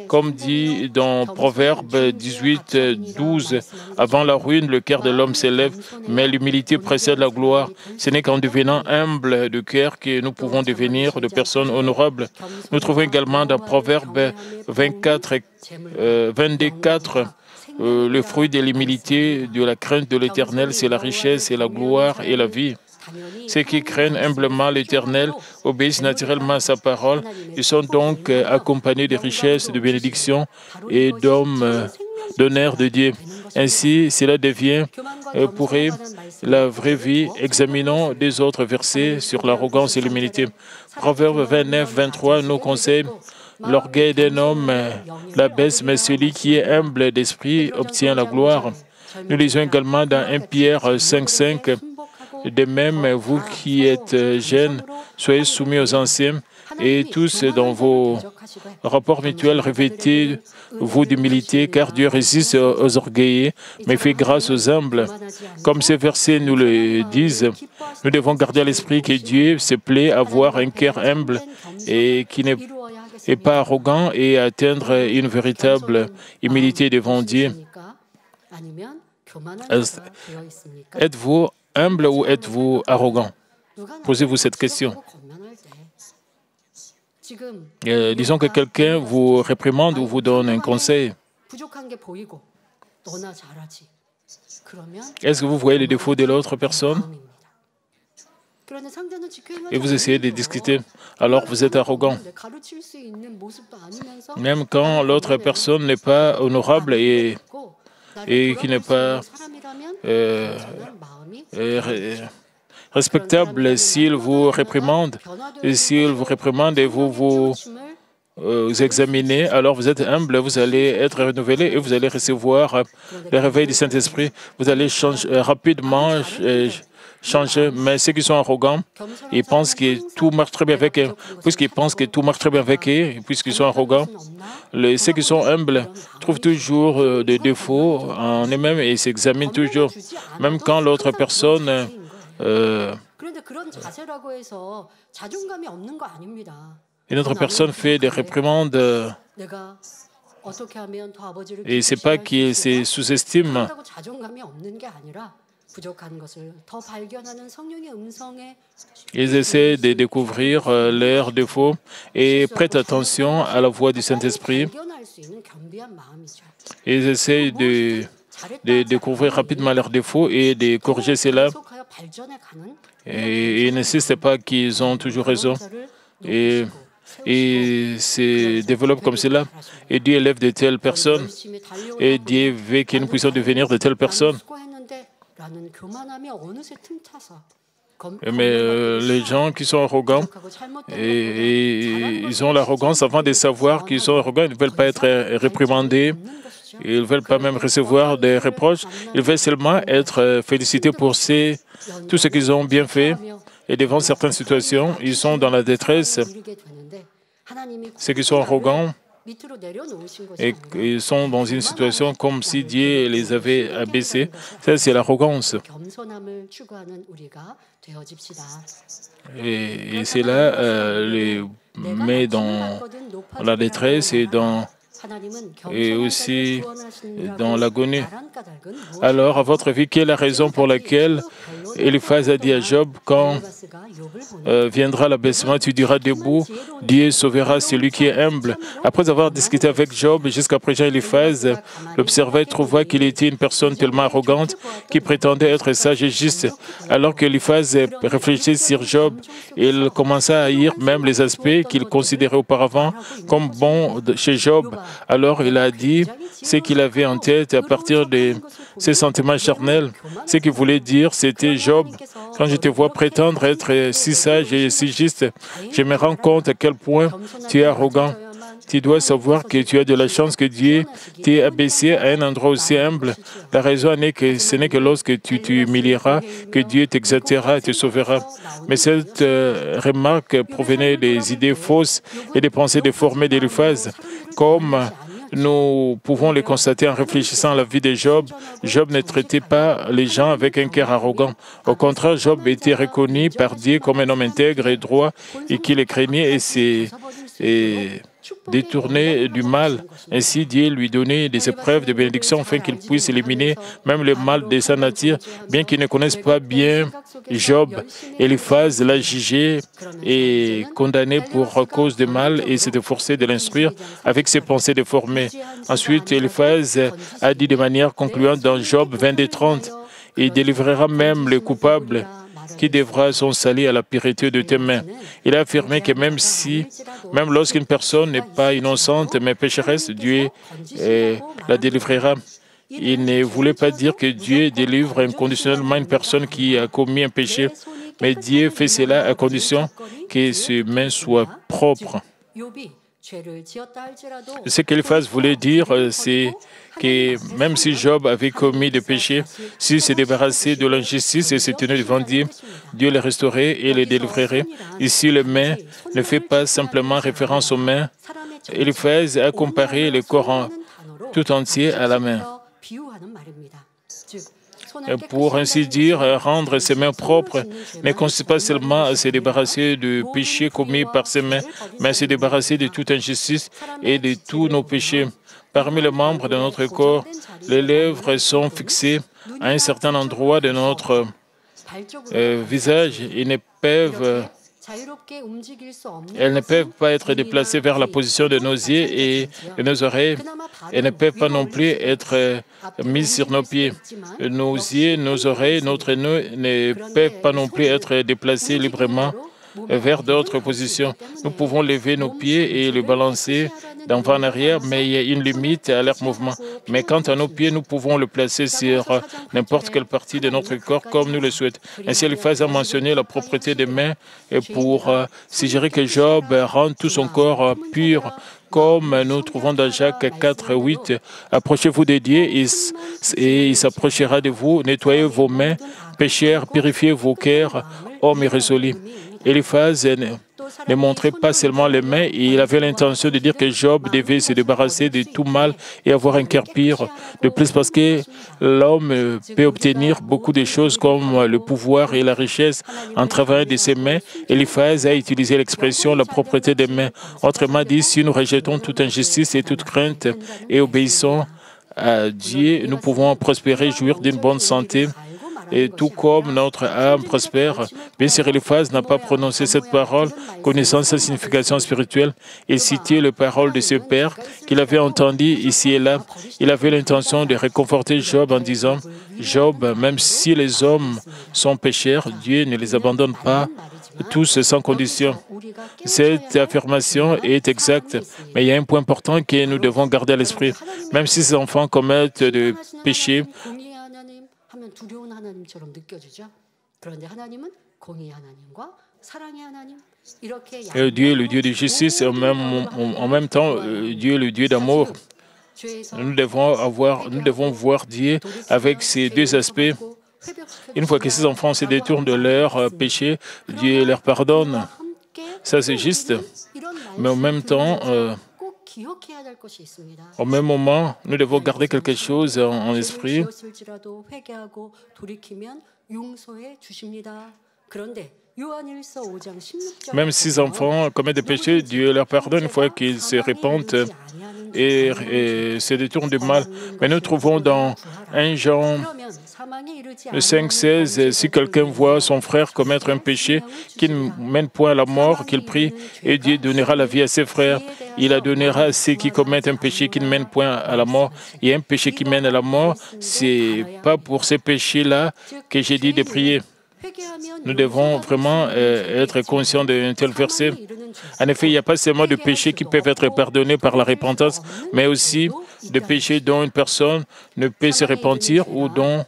Comme dit dans Proverbes 18, 12, « Avant la ruine, le cœur de l'homme s'élève, mais l'humilité précède la gloire. Ce n'est qu'en devenant humble de cœur que nous pouvons devenir de personnes honorables. » Nous trouvons également dans Proverbes 22, 4, le fruit de l'humilité, de la crainte de l'Éternel, c'est la richesse et la gloire et la vie. Ceux qui craignent humblement l'Éternel obéissent naturellement à sa parole. Ils sont donc accompagnés de richesses, de bénédictions et d'honneur de Dieu. Ainsi, cela devient pour eux la vraie vie. Examinons des autres versets sur l'arrogance et l'humilité. Proverbe 29, 23 nous conseille: l'orgueil d'un homme l'abaisse, mais celui qui est humble d'esprit obtient la gloire. Nous lisons également dans 1 Pierre 5, 5, de même, vous qui êtes jeunes, soyez soumis aux anciens, et tous dans vos rapports mutuels revêtez-vous d'humilité, car Dieu résiste aux orgueilleux, mais fait grâce aux humbles. Comme ces versets nous le disent, nous devons garder à l'esprit que Dieu se plaît à avoir un cœur humble et qui n'est pas arrogant et atteindre une véritable humilité devant Dieu. Êtes-vous humble ou êtes-vous arrogant? Posez-vous cette question. Disons que quelqu'un vous réprimande ou vous donne un conseil. Est-ce que vous voyez les défauts de l'autre personne? Et vous essayez de discuter, alors vous êtes arrogant. Même quand l'autre personne n'est pas honorable et qui n'est pas respectable, s'il vous réprimande, et vous examinez, alors vous êtes humble, vous allez être renouvelé et vous allez recevoir le réveil du Saint-Esprit. Vous allez rapidement changer, mais ceux qui sont arrogants, ils pensent que tout marche très bien avec eux. Puisqu'ils pensent que tout marche très bien avec eux, puisqu'ils sont arrogants, ceux qui sont humbles trouvent toujours des défauts en eux-mêmes et s'examinent toujours, même quand l'autre personne une autre personne fait des réprimandes et ce n'est pas qu'il se sous-estime. Ils essaient de découvrir leurs défauts et prêtent attention à la voix du Saint-Esprit. Ils essaient de découvrir rapidement leurs défauts et de corriger cela. Et ils n'insistent pas qu'ils ont toujours raison. Et se développent comme cela. Et Dieu élève de telles personnes. Et Dieu veut que nous puissions devenir de telles personnes. Mais les gens qui sont arrogants, et ils ont l'arrogance avant de savoir qu'ils sont arrogants, ils ne veulent pas être réprimandés, ils ne veulent pas même recevoir des reproches, ils veulent seulement être félicités pour tout ce qu'ils ont bien fait. Et devant certaines situations, ils sont dans la détresse. Ceux qui sont arrogants, et ils sont dans une situation comme si Dieu les avait abaissés. Ça, c'est l'arrogance. Et cela les met dans la détresse et dans et aussi dans l'agonie. Alors, à votre avis, quelle est la raison pour laquelle Eliphaz a dit à Job, quand viendra l'abaissement, tu diras debout, Dieu sauvera celui qui est humble. Après avoir discuté avec Job, jusqu'à présent, Eliphaz l'observa et trouva qu'il était une personne tellement arrogante qui prétendait être sage et juste. Alors que Eliphaz réfléchissait sur Job, il commença à haïr même les aspects qu'il considérait auparavant comme bons chez Job. Alors il a dit ce qu'il avait en tête à partir de ses sentiments charnels. Ce qu'il voulait dire, c'était Job, quand je te vois prétendre être si sage et si juste, je me rends compte à quel point tu es arrogant. Tu dois savoir que tu as de la chance que Dieu t'ait abaissé à un endroit aussi humble. La raison est que ce n'est que lorsque tu t'humilieras que Dieu t'exaltera et te sauvera. Mais cette remarque provenait des idées fausses et des pensées déformées d'Eliphaz. Comme nous pouvons le constater en réfléchissant à la vie de Job, Job ne traitait pas les gens avec un cœur arrogant. Au contraire, Job était reconnu par Dieu comme un homme intègre et droit et qui le craignait et détourné du mal. Ainsi, Dieu lui donnait des épreuves de bénédiction afin qu'il puisse éliminer même le mal de sa nature. Bien qu'il ne connaisse pas bien Job, Eliphaz l'a jugé et condamné pour cause de mal et s'est efforcé de l'instruire avec ses pensées déformées. Ensuite, Eliphaz a dit de manière concluante dans Job 22:30, « Il délivrera même le coupable qui devra son salut à la pureté de tes mains. » Il a affirmé que même lorsqu'une personne n'est pas innocente mais pécheresse, Dieu la délivrera. Il ne voulait pas dire que Dieu délivre inconditionnellement une personne qui a commis un péché, mais Dieu fait cela à condition que ses mains soient propres. Ce qu'Eliphaz voulait dire, c'est que même si Job avait commis des péchés, s'il s'est débarrassé de l'injustice et s'est tenu devant Dieu, Dieu le restaurerait et le délivrerait. Ici, le main ne fait pas simplement référence aux mains. Eliphaz a comparé le corps tout entier à la main. Pour ainsi dire, rendre ses mains propres ne consiste pas seulement à se débarrasser du péché commis par ses mains, mais à se débarrasser de toute injustice et de tous nos péchés. Parmi les membres de notre corps, les lèvres sont fixées à un certain endroit de notre visage. Elles ne peuvent pas être déplacées vers la position de nos yeux et de nos oreilles. Elles ne peuvent pas non plus être mises sur nos pieds. Nos yeux, nos oreilles, notre nez ne peuvent pas non plus être déplacés librement vers d'autres positions. Nous pouvons lever nos pieds et les balancer d'avant en arrière, mais il y a une limite à leur mouvement. Mais quant à nos pieds, nous pouvons le placer sur n'importe quelle partie de notre corps comme nous le souhaitons. Ainsi, Eliphaz a mentionné la propreté des mains et pour suggérer que Job rende tout son corps pur, comme nous trouvons dans Jacques 4:8. Approchez-vous de Dieu et il s'approchera de vous. Nettoyez vos mains, pécheurs, purifiez vos cœurs, hommes irrésolus. Eliphaz ne montrait pas seulement les mains, il avait l'intention de dire que Job devait se débarrasser de tout mal et avoir un cœur pur. De plus, parce que l'homme peut obtenir beaucoup de choses comme le pouvoir et la richesse en travaillant de ses mains, Eliphaz a utilisé l'expression la propreté des mains. Autrement dit, si nous rejetons toute injustice et toute crainte et obéissons à Dieu, nous pouvons prospérer, jouir d'une bonne santé. Et tout comme notre âme prospère, bien sûr, Eliphaz n'a pas prononcé cette parole, connaissant sa signification spirituelle, et cité les paroles de ses pères qu'il avait entendues ici et là. Il avait l'intention de réconforter Job en disant, « Job, même si les hommes sont pécheurs, Dieu ne les abandonne pas tous sans condition. » Cette affirmation est exacte, mais il y a un point important que nous devons garder à l'esprit. Même si ces enfants commettent des péchés, Dieu est le Dieu de justice et en même temps, Dieu est le Dieu d'amour. Nous devons voir Dieu avec ces deux aspects. Une fois que ces enfants se détournent de leur péché, Dieu leur pardonne. Ça, c'est juste. Mais en même temps, au même moment, nous devons garder quelque chose en esprit. Même si les enfants commettent des péchés, Dieu leur pardonne une fois qu'ils se répandent et se détournent du mal. Mais nous trouvons dans 1 Jean 5,16, si quelqu'un voit son frère commettre un péché qui ne mène point à la mort, qu'il prie, et Dieu donnera la vie à ses frères. Il la donnera à ceux qui commettent un péché qui ne mène point à la mort. Et un péché qui mène à la mort, c'est pas pour ces péchés-là que j'ai dit de prier. Nous devons vraiment être conscients d'un tel verset. En effet, il n'y a pas seulement de péchés qui peuvent être pardonnés par la repentance, mais aussi de péchés dont une personne ne peut se repentir ou dont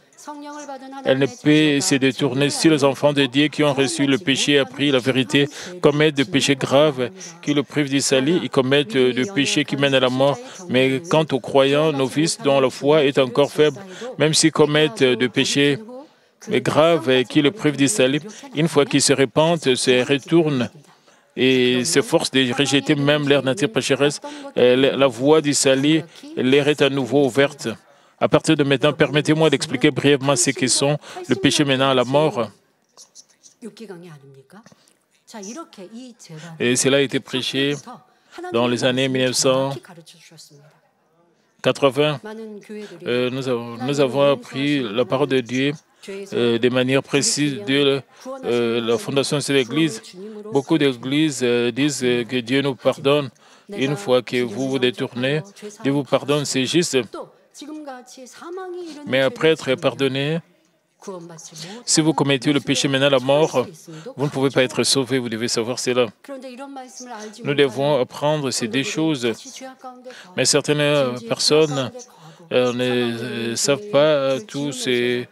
elle ne peut se détourner. Si les enfants de Dieu qui ont reçu le péché et appris la vérité commettent des péchés graves qui le privent du salut, ils commettent des péchés qui mènent à la mort. Mais quant aux croyants novices dont la foi est encore faible, même s'ils commettent des péchés graves qui le privent du salut, une fois qu'ils se repentent, se retournent et s'efforcent de rejeter même leur nature pécheresse, la voie du salut leur est à nouveau ouverte. À partir de maintenant, permettez-moi d'expliquer brièvement ce que sont le péché menant à la mort. Et cela a été prêché dans les années 1980. Nous avons appris la parole de Dieu de manière précise de la fondation de l'Église. Beaucoup d'églises disent que Dieu nous pardonne. Une fois que vous vous détournez, Dieu vous pardonne, c'est juste. Mais après être pardonné, si vous commettez le péché menant à la mort, vous ne pouvez pas être sauvé, vous devez savoir cela. Nous devons apprendre ces deux choses. Mais certaines personnes ne savent pas tous ces...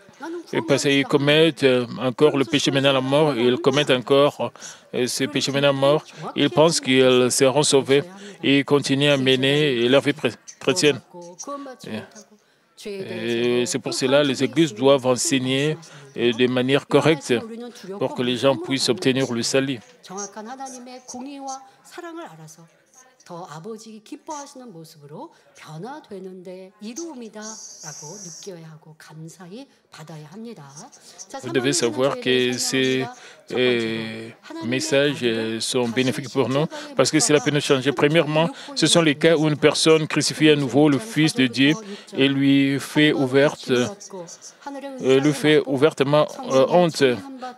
Parce qu'ils commettent encore le péché menant à la mort, ils commettent encore ce péché menant à la mort, ils pensent qu'ils seront sauvés et ils continuent à mener leur vie chrétienne. C'est pour cela que les églises doivent enseigner de manière correcte pour que les gens puissent obtenir le salut. 더 아버지 기뻐하시는 모습으로 변화되는데 이루음이다라고 느껴야 하고 감사히 받아야 합니다. Vous devez savoir que ces messages sont bénéfiques pour nous parce que cela peut nous changer. Premièrement, ce sont les cas où une personne crucifie à nouveau le Fils de Dieu et lui fait ouvertement honte.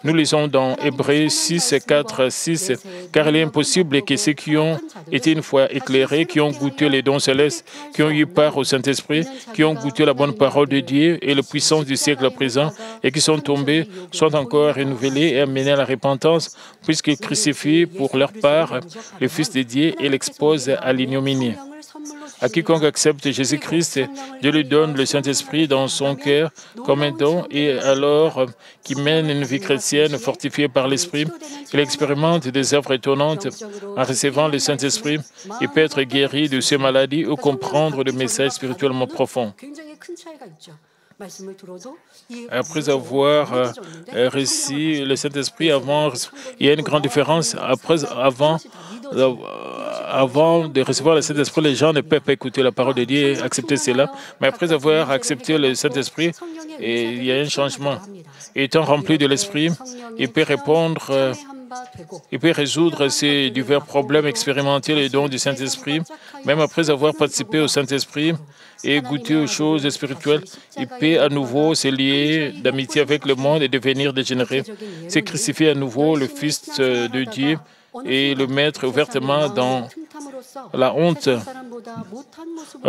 Nous lisons dans Hébreux 6, 4, 6, « Car il est impossible que ceux qui ont été une fois éclairés, qui ont goûté les dons célestes, qui ont eu part au Saint-Esprit, qui ont goûté la bonne parole de Dieu et la puissance du siècle présent, et qui sont tombés, soient encore renouvelés et amenés à la repentance, puisqu'ils crucifient pour leur part le Fils de Dieu et l'exposent à l'ignominie. À quiconque accepte Jésus-Christ, Dieu lui donne le Saint-Esprit dans son cœur comme un don, et alors qu'il mène une vie chrétienne fortifiée par l'Esprit, il expérimente des œuvres étonnantes. En recevant le Saint-Esprit, il peut être guéri de ses maladies ou comprendre des messages spirituellement profonds. Après avoir reçu le Saint-Esprit, il y a une grande différence. Avant de recevoir le Saint-Esprit, les gens ne peuvent pas écouter la parole de Dieu et accepter cela. Mais après avoir accepté le Saint-Esprit, il y a un changement. Étant rempli de l'Esprit, il peut répondre, il peut résoudre ces divers problèmes, expérimenter les dons du Saint-Esprit. Même après avoir participé au Saint-Esprit et goûté aux choses spirituelles, il peut à nouveau se lier d'amitié avec le monde et devenir dégénéré. C'est crucifier à nouveau le Fils de Dieu et le mettre ouvertement dans la honte.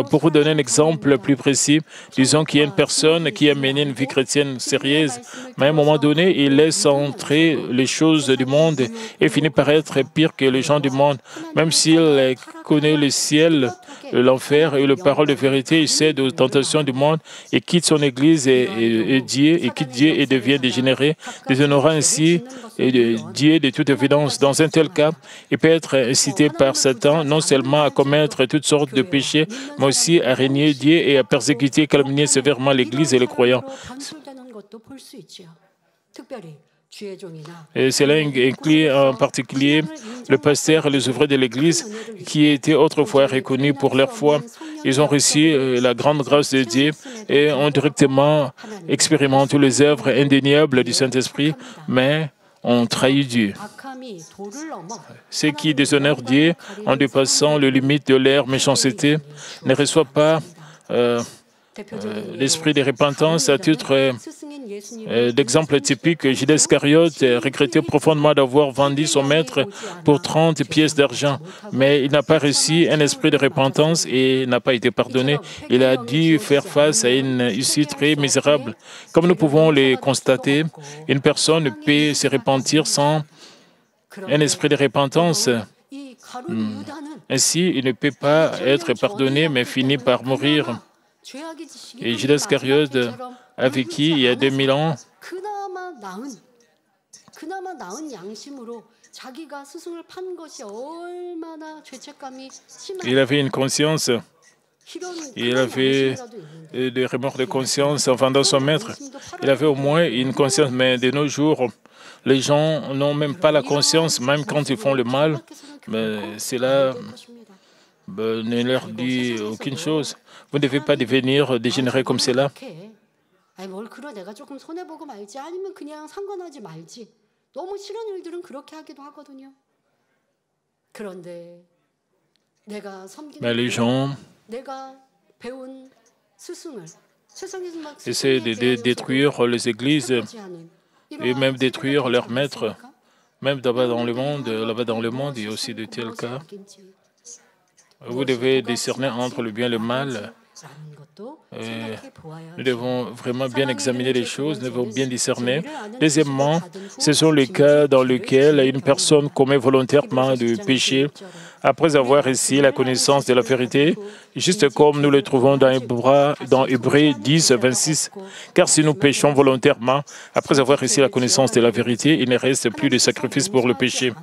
Pour vous donner un exemple plus précis, disons qu'il y a une personne qui a mené une vie chrétienne sérieuse, mais à un moment donné, il laisse entrer les choses du monde et finit par être pire que les gens du monde. Même s'il connaît le ciel, l'enfer et la parole de vérité, il cède aux tentations du monde et quitte son Église et quitte Dieu et devient dégénéré, déshonorant ainsi Dieu de toute évidence. Dans un tel cas, il peut être incité par Satan non seulement à commettre toutes sortes de péchés, mais aussi à régner Dieu et à persécuter et calomnier sévèrement l'Église et les croyants. Et cela inclut en particulier le pasteur et les ouvriers de l'Église qui étaient autrefois reconnus pour leur foi. Ils ont reçu la grande grâce de Dieu et ont directement expérimenté les œuvres indéniables du Saint-Esprit, mais ont trahi Dieu. Ceux qui déshonorent Dieu en dépassant les limites de leur méchanceté ne reçoivent pas l'esprit de repentance. À titre d'exemple typique, Judas Iscariote regrettait profondément d'avoir vendu son maître pour 30 pièces d'argent, mais il n'a pas reçu un esprit de repentance et n'a pas été pardonné. Il a dû faire face à une issue très misérable. Comme nous pouvons le constater, une personne ne peut se repentir sans un esprit de repentance. Ainsi, il ne peut pas être pardonné, mais finit par mourir. Et Judas Iscariote a vécu il y a 2000 ans. Il avait une conscience. Il avait des remords de conscience en vendant son maître. Il avait au moins une conscience, mais de nos jours, les gens n'ont même pas la conscience, même quand ils font le mal. Mais cela ne leur dit aucune chose. Vous ne devez pas devenir dégénéré comme cela. Mais les gens essaient de détruire les églises et même détruire leurs maîtres. Même là-bas dans le monde, il y a aussi de tels cas. Vous devez discerner entre le bien et le mal. Nous devons vraiment bien examiner les choses, nous devons bien discerner. Deuxièmement, ce sont les cas dans lesquels une personne commet volontairement du péché après avoir reçu la connaissance de la vérité, juste comme nous le trouvons dans Hébreux 10, 26. Car si nous péchons volontairement, après avoir reçu la connaissance de la vérité, il ne reste plus de sacrifice pour le péché.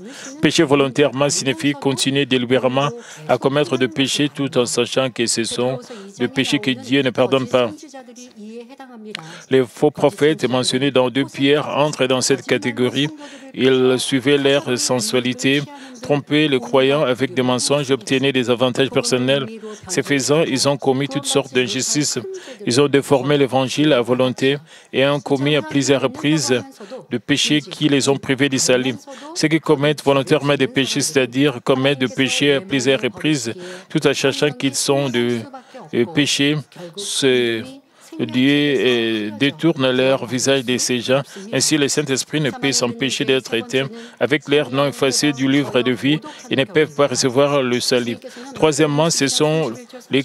Pécher volontairement signifie continuer délibérément à commettre de péchés tout en sachant que ce sont des péchés que Dieu ne pardonne pas. Les faux prophètes mentionnés dans 2 Pierre entrent dans cette catégorie. Ils suivaient leur sensualité, trompaient les croyants avec des mensonges, obtenaient des avantages personnels. Ce faisant, ils ont commis toutes sortes d'injustices. Ils ont déformé l'Évangile à volonté et ont commis à plusieurs reprises de péchés qui les ont privés du salut. Ceux qui commettent volontairement des péchés, c'est-à-dire commettent des péchés à plusieurs reprises, tout en sachant qu'ils sont de péchés, Dieu détourne leur visage de ces gens. Ainsi, le Saint-Esprit ne peut s'empêcher d'être éteint. Avec leur nom effacé du livre de vie, ils ne peuvent pas recevoir le salut. Troisièmement, ce sont les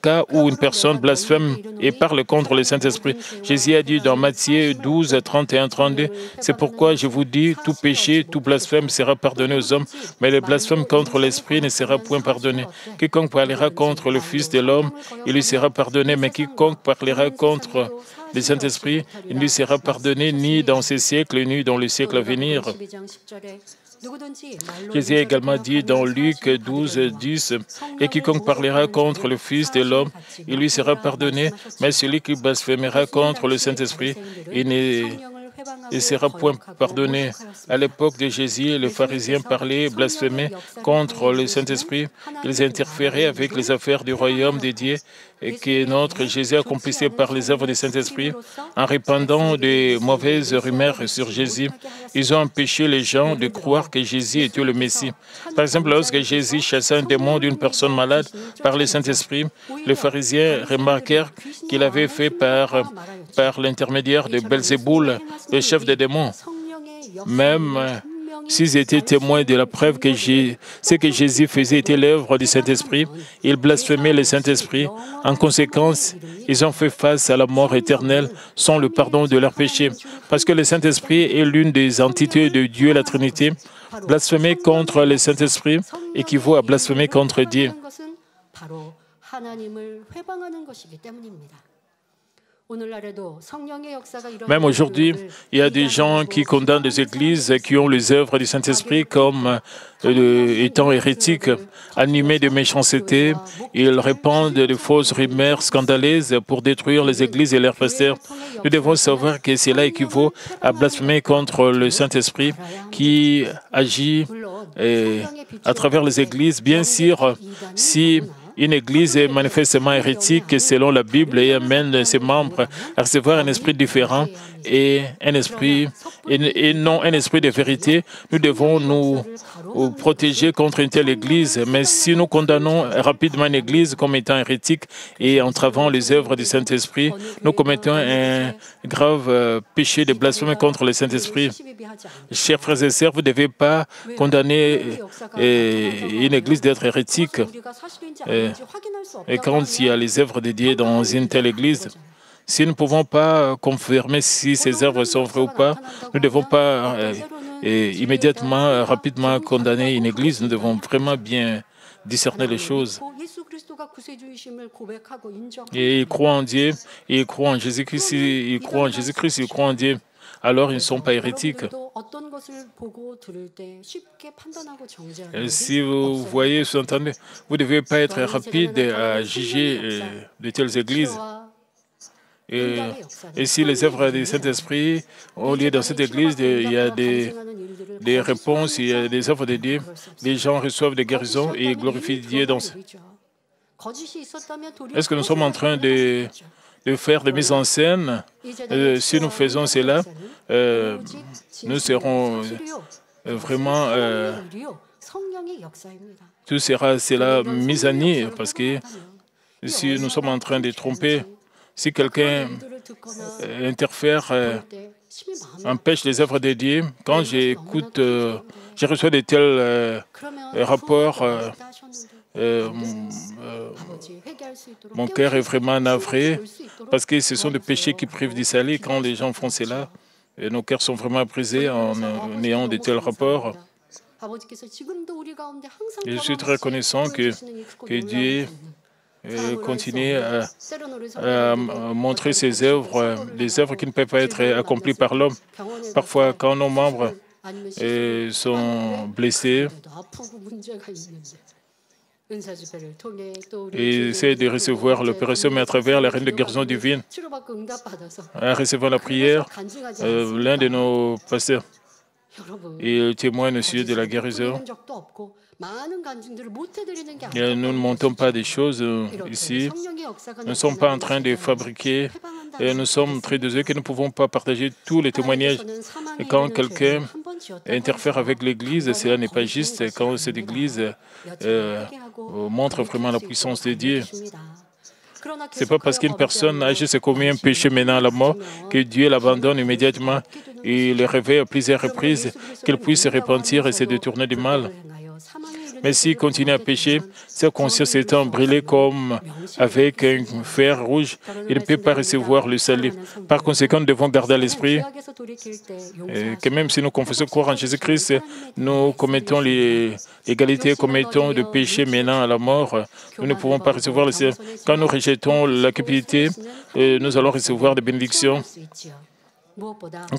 cas où une personne blasphème et parle contre le Saint-Esprit. Jésus a dit dans Matthieu 12, 31, 32, « C'est pourquoi je vous dis, tout péché, tout blasphème sera pardonné aux hommes, mais le blasphème contre l'Esprit ne sera point pardonné. Quiconque parlera contre le Fils de l'homme, il lui sera pardonné, mais quiconque parlera contre le Saint-Esprit, il ne lui sera pardonné ni dans ce siècle, ni dans le siècle à venir. » Jésus a également dit dans Luc 12, 10, « Et quiconque parlera contre le Fils de l'homme, il lui sera pardonné, mais celui qui blasphémera contre le Saint-Esprit, il ne sera point pardonné. » À l'époque de Jésus, les pharisiens parlaient, blasphémaient contre le Saint-Esprit. Ils interféraient avec les affaires du royaume de Dieu et que notre Jésus accomplissait par les œuvres du Saint-Esprit. En répandant de mauvaises rumeurs sur Jésus, ils ont empêché les gens de croire que Jésus était le Messie. Par exemple, lorsque Jésus chassa un démon d'une personne malade par le Saint-Esprit, les pharisiens remarquèrent qu'il avait fait par l'intermédiaire de Belzéboul, le chef des démons. Même s'ils étaient témoins de la preuve que ce que Jésus faisait était l'œuvre du Saint-Esprit, ils blasphémaient le Saint-Esprit. En conséquence, ils ont fait face à la mort éternelle sans le pardon de leurs péchés. Parce que le Saint-Esprit est l'une des entités de Dieu, la Trinité. Blasphémer contre le Saint-Esprit équivaut à blasphémer contre Dieu. Même aujourd'hui, il y a des gens qui condamnent des églises qui ont les œuvres du Saint-Esprit comme étant hérétiques, animés de méchanceté. Ils répandent de fausses rumeurs scandaleuses pour détruire les églises et leurs pasteurs. Nous devons savoir que cela équivaut à blasphémer contre le Saint-Esprit qui agit à travers les églises. Bien sûr, si Une église est manifestement hérétique selon la Bible et amène ses membres à recevoir un esprit différent et un esprit et non un esprit de vérité. Nous devons nous protéger contre une telle église. Mais si nous condamnons rapidement une église comme étant hérétique et entravant les œuvres du Saint-Esprit, nous commettons un grave péché de blasphème contre le Saint-Esprit. Chers frères et sœurs, vous ne devez pas condamner une église d'être hérétique. Et quand il y a les œuvres de Dieu dans une telle église, si nous ne pouvons pas confirmer si ces œuvres sont vraies ou pas, nous ne devons pas immédiatement, rapidement condamner une église. Nous devons vraiment bien discerner les choses. Et ils croient en Dieu, et ils croient en Jésus-Christ, ils croient en Jésus-Christ, ils croient en Dieu. Alors ils ne sont pas hérétiques. Si vous voyez, vous entendez, vous ne devez pas être rapide à juger de telles églises. Et si les œuvres du Saint-Esprit ont lieu dans cette église, il y a des réponses, il y a des œuvres de Dieu, les gens reçoivent des guérisons et glorifient Dieu dans ce. Est-ce que nous sommes en train de faire des mises en scène? Si nous faisons cela, nous serons vraiment... tout sera cela mis à nu, parce que si nous sommes en train de tromper, si quelqu'un interfère, empêche les œuvres de Dieu, quand j'écoute, je reçois de tels rapports, mon cœur est vraiment navré parce que ce sont des péchés qui privent du salut. Quand les gens font cela, nos cœurs sont vraiment brisés en ayant de tels rapports. Et je suis très reconnaissant que Dieu continue à montrer ses œuvres, des œuvres qui ne peuvent pas être accomplies par l'homme. Parfois, quand nos membres sont blessés, et essaie de recevoir l'opération, mais à travers la reine de guérison divine, en recevant la prière, l'un de nos pasteurs, il témoigne aussi de la guérison. Et nous ne montons pas des choses ici. Nous ne sommes pas en train de fabriquer. Et nous sommes très désolés que nous ne pouvons pas partager tous les témoignages. Et quand quelqu'un interfère avec l'Église, cela n'est pas juste. Quand cette Église montre vraiment la puissance de Dieu. Ce n'est pas parce qu'une personne agit et commet un péché menant à la mort que Dieu l'abandonne immédiatement et le réveille à plusieurs reprises, qu'il puisse se repentir et se détourner du mal. Mais s'il continue à pécher, sa conscience étant brûlée comme avec un fer rouge, il ne peut pas recevoir le salut. Par conséquent, nous devons garder à l'esprit que même si nous confessons croire en Jésus-Christ, nous commettons l'égalité, commettons de péchés menant à la mort, nous ne pouvons pas recevoir le salut. Quand nous rejetons la cupidité, nous allons recevoir des bénédictions.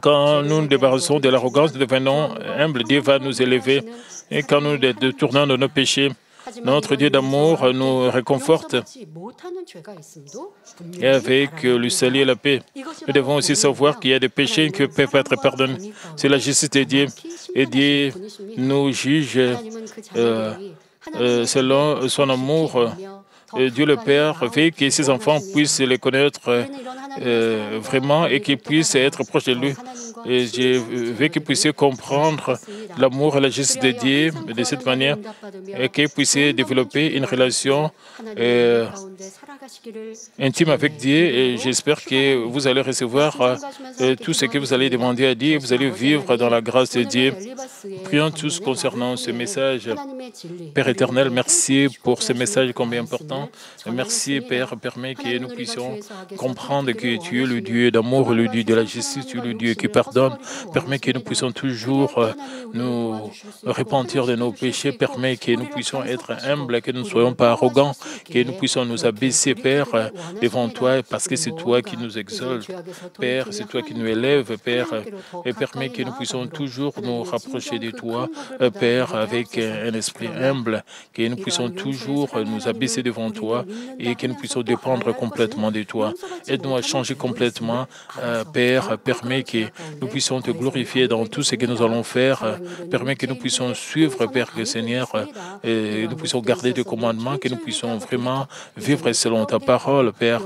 Quand nous nous débarrassons de l'arrogance, nous devenons humbles, Dieu va nous élever. Et quand nous nous détournons de nos péchés, notre Dieu d'amour nous réconforte. Et avec le salut et la paix, nous devons aussi savoir qu'il y a des péchés qui peuvent être pardonnés. C'est la justice de Dieu. Et Dieu nous juge selon son amour. Dieu le Père veut que ses enfants puissent les connaître vraiment et qu'ils puissent être proches de lui. Et je veux qu'ils puissent comprendre l'amour et la justice de Dieu de cette manière et qu'ils puissent développer une relation intime avec Dieu. Et j'espère que vous allez recevoir tout ce que vous allez demander à Dieu et vous allez vivre dans la grâce de Dieu. Prions tous concernant ce message. Père éternel, merci pour ce message combien important. Merci, Père, permet que nous puissions comprendre que tu es le Dieu d'amour, le Dieu de la justice, tu es le Dieu qui pardonne. Permet que nous puissions toujours nous repentir de nos péchés. Permet que nous puissions être humbles, que nous ne soyons pas arrogants, que nous puissions nous abaisser, Père, devant toi, parce que c'est toi qui nous exalte. Père, c'est toi qui nous élèves, Père, et permet que nous puissions toujours nous rapprocher de toi, Père, avec un esprit humble, que nous puissions toujours nous abaisser devant toi et que nous puissions dépendre complètement de toi. Aide-nous à changer complètement, Père. Permets que nous puissions te glorifier dans tout ce que nous allons faire. Permets que nous puissions suivre, Père Seigneur, et nous puissions garder tes commandements, que nous puissions vraiment vivre selon ta parole, Père.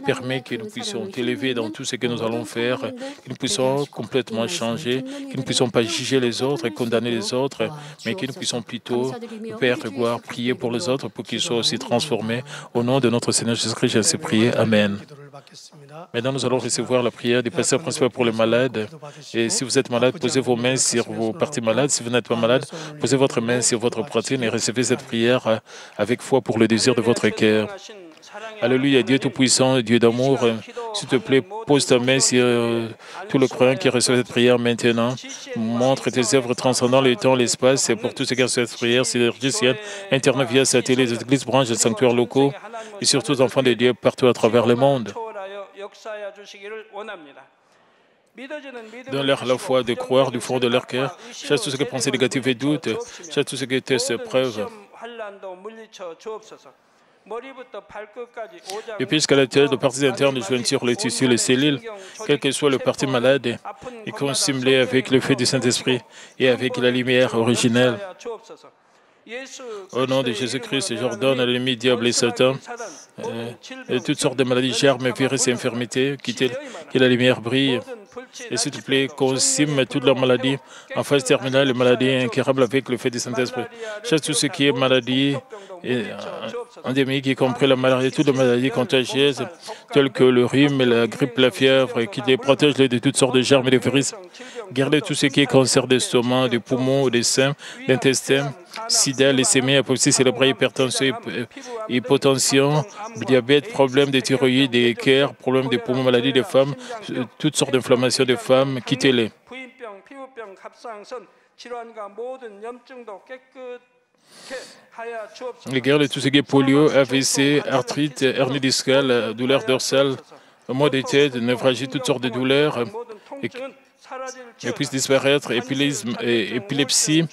Permets que nous puissions t'élever dans tout ce que nous allons faire, que nous puissions complètement changer, que nous ne puissions pas juger les autres et condamner les autres, mais que nous puissions plutôt, Père de gloire, prier pour les autres pour qu'ils soient aussi transformés. Au nom de notre Seigneur Jésus-Christ, j'ai ainsi prié. Amen. Maintenant, nous allons recevoir la prière du pasteur principal pour les malades. Et si vous êtes malade, posez vos mains sur vos parties malades. Si vous n'êtes pas malade, posez votre main sur votre poitrine et recevez cette prière avec foi pour le désir de votre cœur. Alléluia, Dieu Tout-Puissant, Dieu d'amour, s'il te plaît, pose ta main sur tout le croyant qui reçoit cette prière maintenant. Montre tes œuvres transcendant le temps, l'espace, et pour tous ceux qui reçoivent cette prière, synergicienne, Internet via satellite, les églises, branches, les sanctuaires locaux, et surtout aux enfants de Dieu partout à travers le monde. Donne-leur la foi de croire du fond de leur cœur. Chasse tout ce qui est pensée négative et doute. Chasse tout ce qui est test preuve. Et puisqu'à la tête, les parties internes joignent sur les tissus, les cellules, quel que soit le parti malade, et consumé avec le feu du Saint-Esprit et avec la lumière originelle. Au nom de Jésus-Christ, j'ordonne à l'ennemi, diable et Satan, toutes sortes de maladies, germes, virus et infirmités, que la lumière brille. Et s'il te plaît, consume toutes leurs maladies en phase terminale, les maladies incurables avec le feu du Saint-Esprit. Chasse tout ce qui est maladie endémique, y compris la malaria, toutes les maladies contagieuses, telles que le rhume, la grippe, la fièvre, et qui les protège de toutes sortes de germes et de virus. Gardez tout ce qui est cancer d'estomac, des poumons, des seins, d'intestin, sida, leucémie, apoplexie cérébrale, hypertension, hypotension, diabète, problèmes de thyroïde, des cœurs, problèmes des poumons, maladies des femmes, toutes sortes d'inflammations des femmes, quittez-les. Gardez tout ce qui est polio, AVC, arthrite, hernie discale, douleur dorsale, maux de tête, névralgie, toutes sortes de douleurs, et puisse disparaître, épilepsie,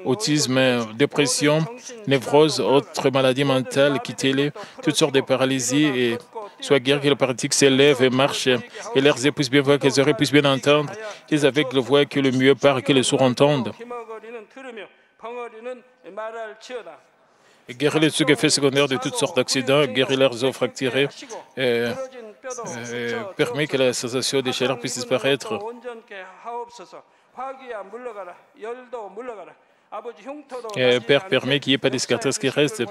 autisme, dépression, névrose, autres maladies mentales, quittez-les, toutes sortes de paralysies, et soit guéris, que le paralytique s'élève et marche, et leurs yeux puissent bien voir, que les oreilles puissent bien entendre, qu'ils avec le voix, que le mieux parle, que les sourds entendent. Et guéris les effets secondaires de toutes sortes d'accidents, guéris leurs os fracturés, permet que la sensation des chaleurs puisse disparaître. Père, permet qu'il n'y ait pas d'escartesse qui reste.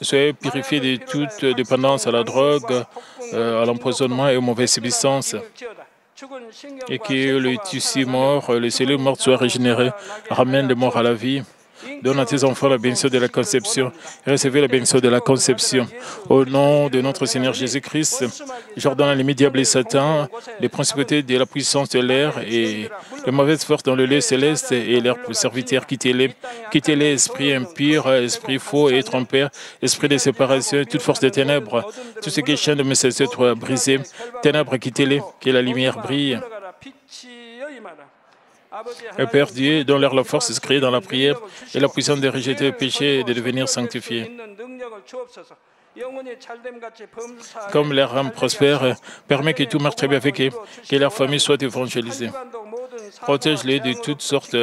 Soyez purifiés de toute dépendance à la drogue, à l'empoisonnement et aux mauvaises substances. Et que le tissu mort, les cellules mortes soient régénérées. Ramène les morts à la vie. Donne à tes enfants la bénédiction de la conception. Recevez la bénédiction de la conception. Au nom de notre Seigneur Jésus-Christ, j'ordonne à l'ennemi, diable et Satan, les principautés de la puissance de l'air et les mauvaises forces dans le lieu céleste et leurs serviteurs, quittez-les. Quittez-les, esprit impur, esprit faux et trompeur, esprit de séparation, toute force de ténèbres, tout ce qui est chaîne de messages soit brisé. Ténèbres, quittez-les, que la lumière brille. Père Dieu, donne-leur la force de se créer dans la prière et la puissance de rejeter le péché et de devenir sanctifiés. Comme leur âme prospère, permet que tout marche très bien avec eux, que leur famille soit évangélisée. Protège-les de toutes sortes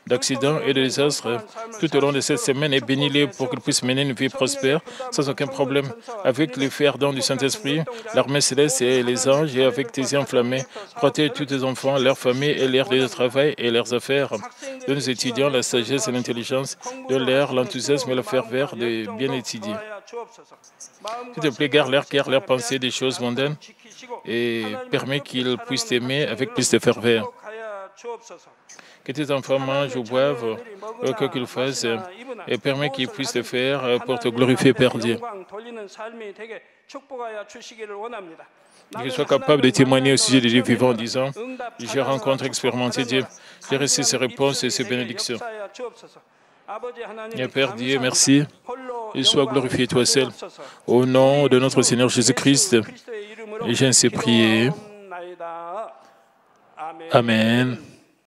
d'accidents et de désastres tout au long de cette semaine et bénis-les pour qu'ils puissent mener une vie prospère sans aucun problème. Avec les fers ardents du Saint-Esprit, l'armée céleste et les anges et avec tes yeux enflammés, protège tous tes enfants, leurs familles et leurs lieux de travail et leurs affaires. Donne aux étudiants la sagesse et l'intelligence, donne-leur l'enthousiasme et la ferveur de bien étudier. S'il te plaît, garde leur cœur, leurs pensées des choses mondaines et permets qu'ils puissent t'aimer avec plus de ferveur. Que tes enfants mangent ou boivent, quoi qu'ils fassent, et permets qu'ils puissent le faire pour te glorifier, Père Dieu. Qu'ils soient capables de témoigner au sujet des dieux vivants en disant « J'ai rencontré, expérimenté Dieu, j'ai reçu ses réponses et ses bénédictions. » Et Père Dieu, merci, et sois glorifié toi seul. Au nom de notre Seigneur Jésus-Christ, j'ai ainsi prié. Amen.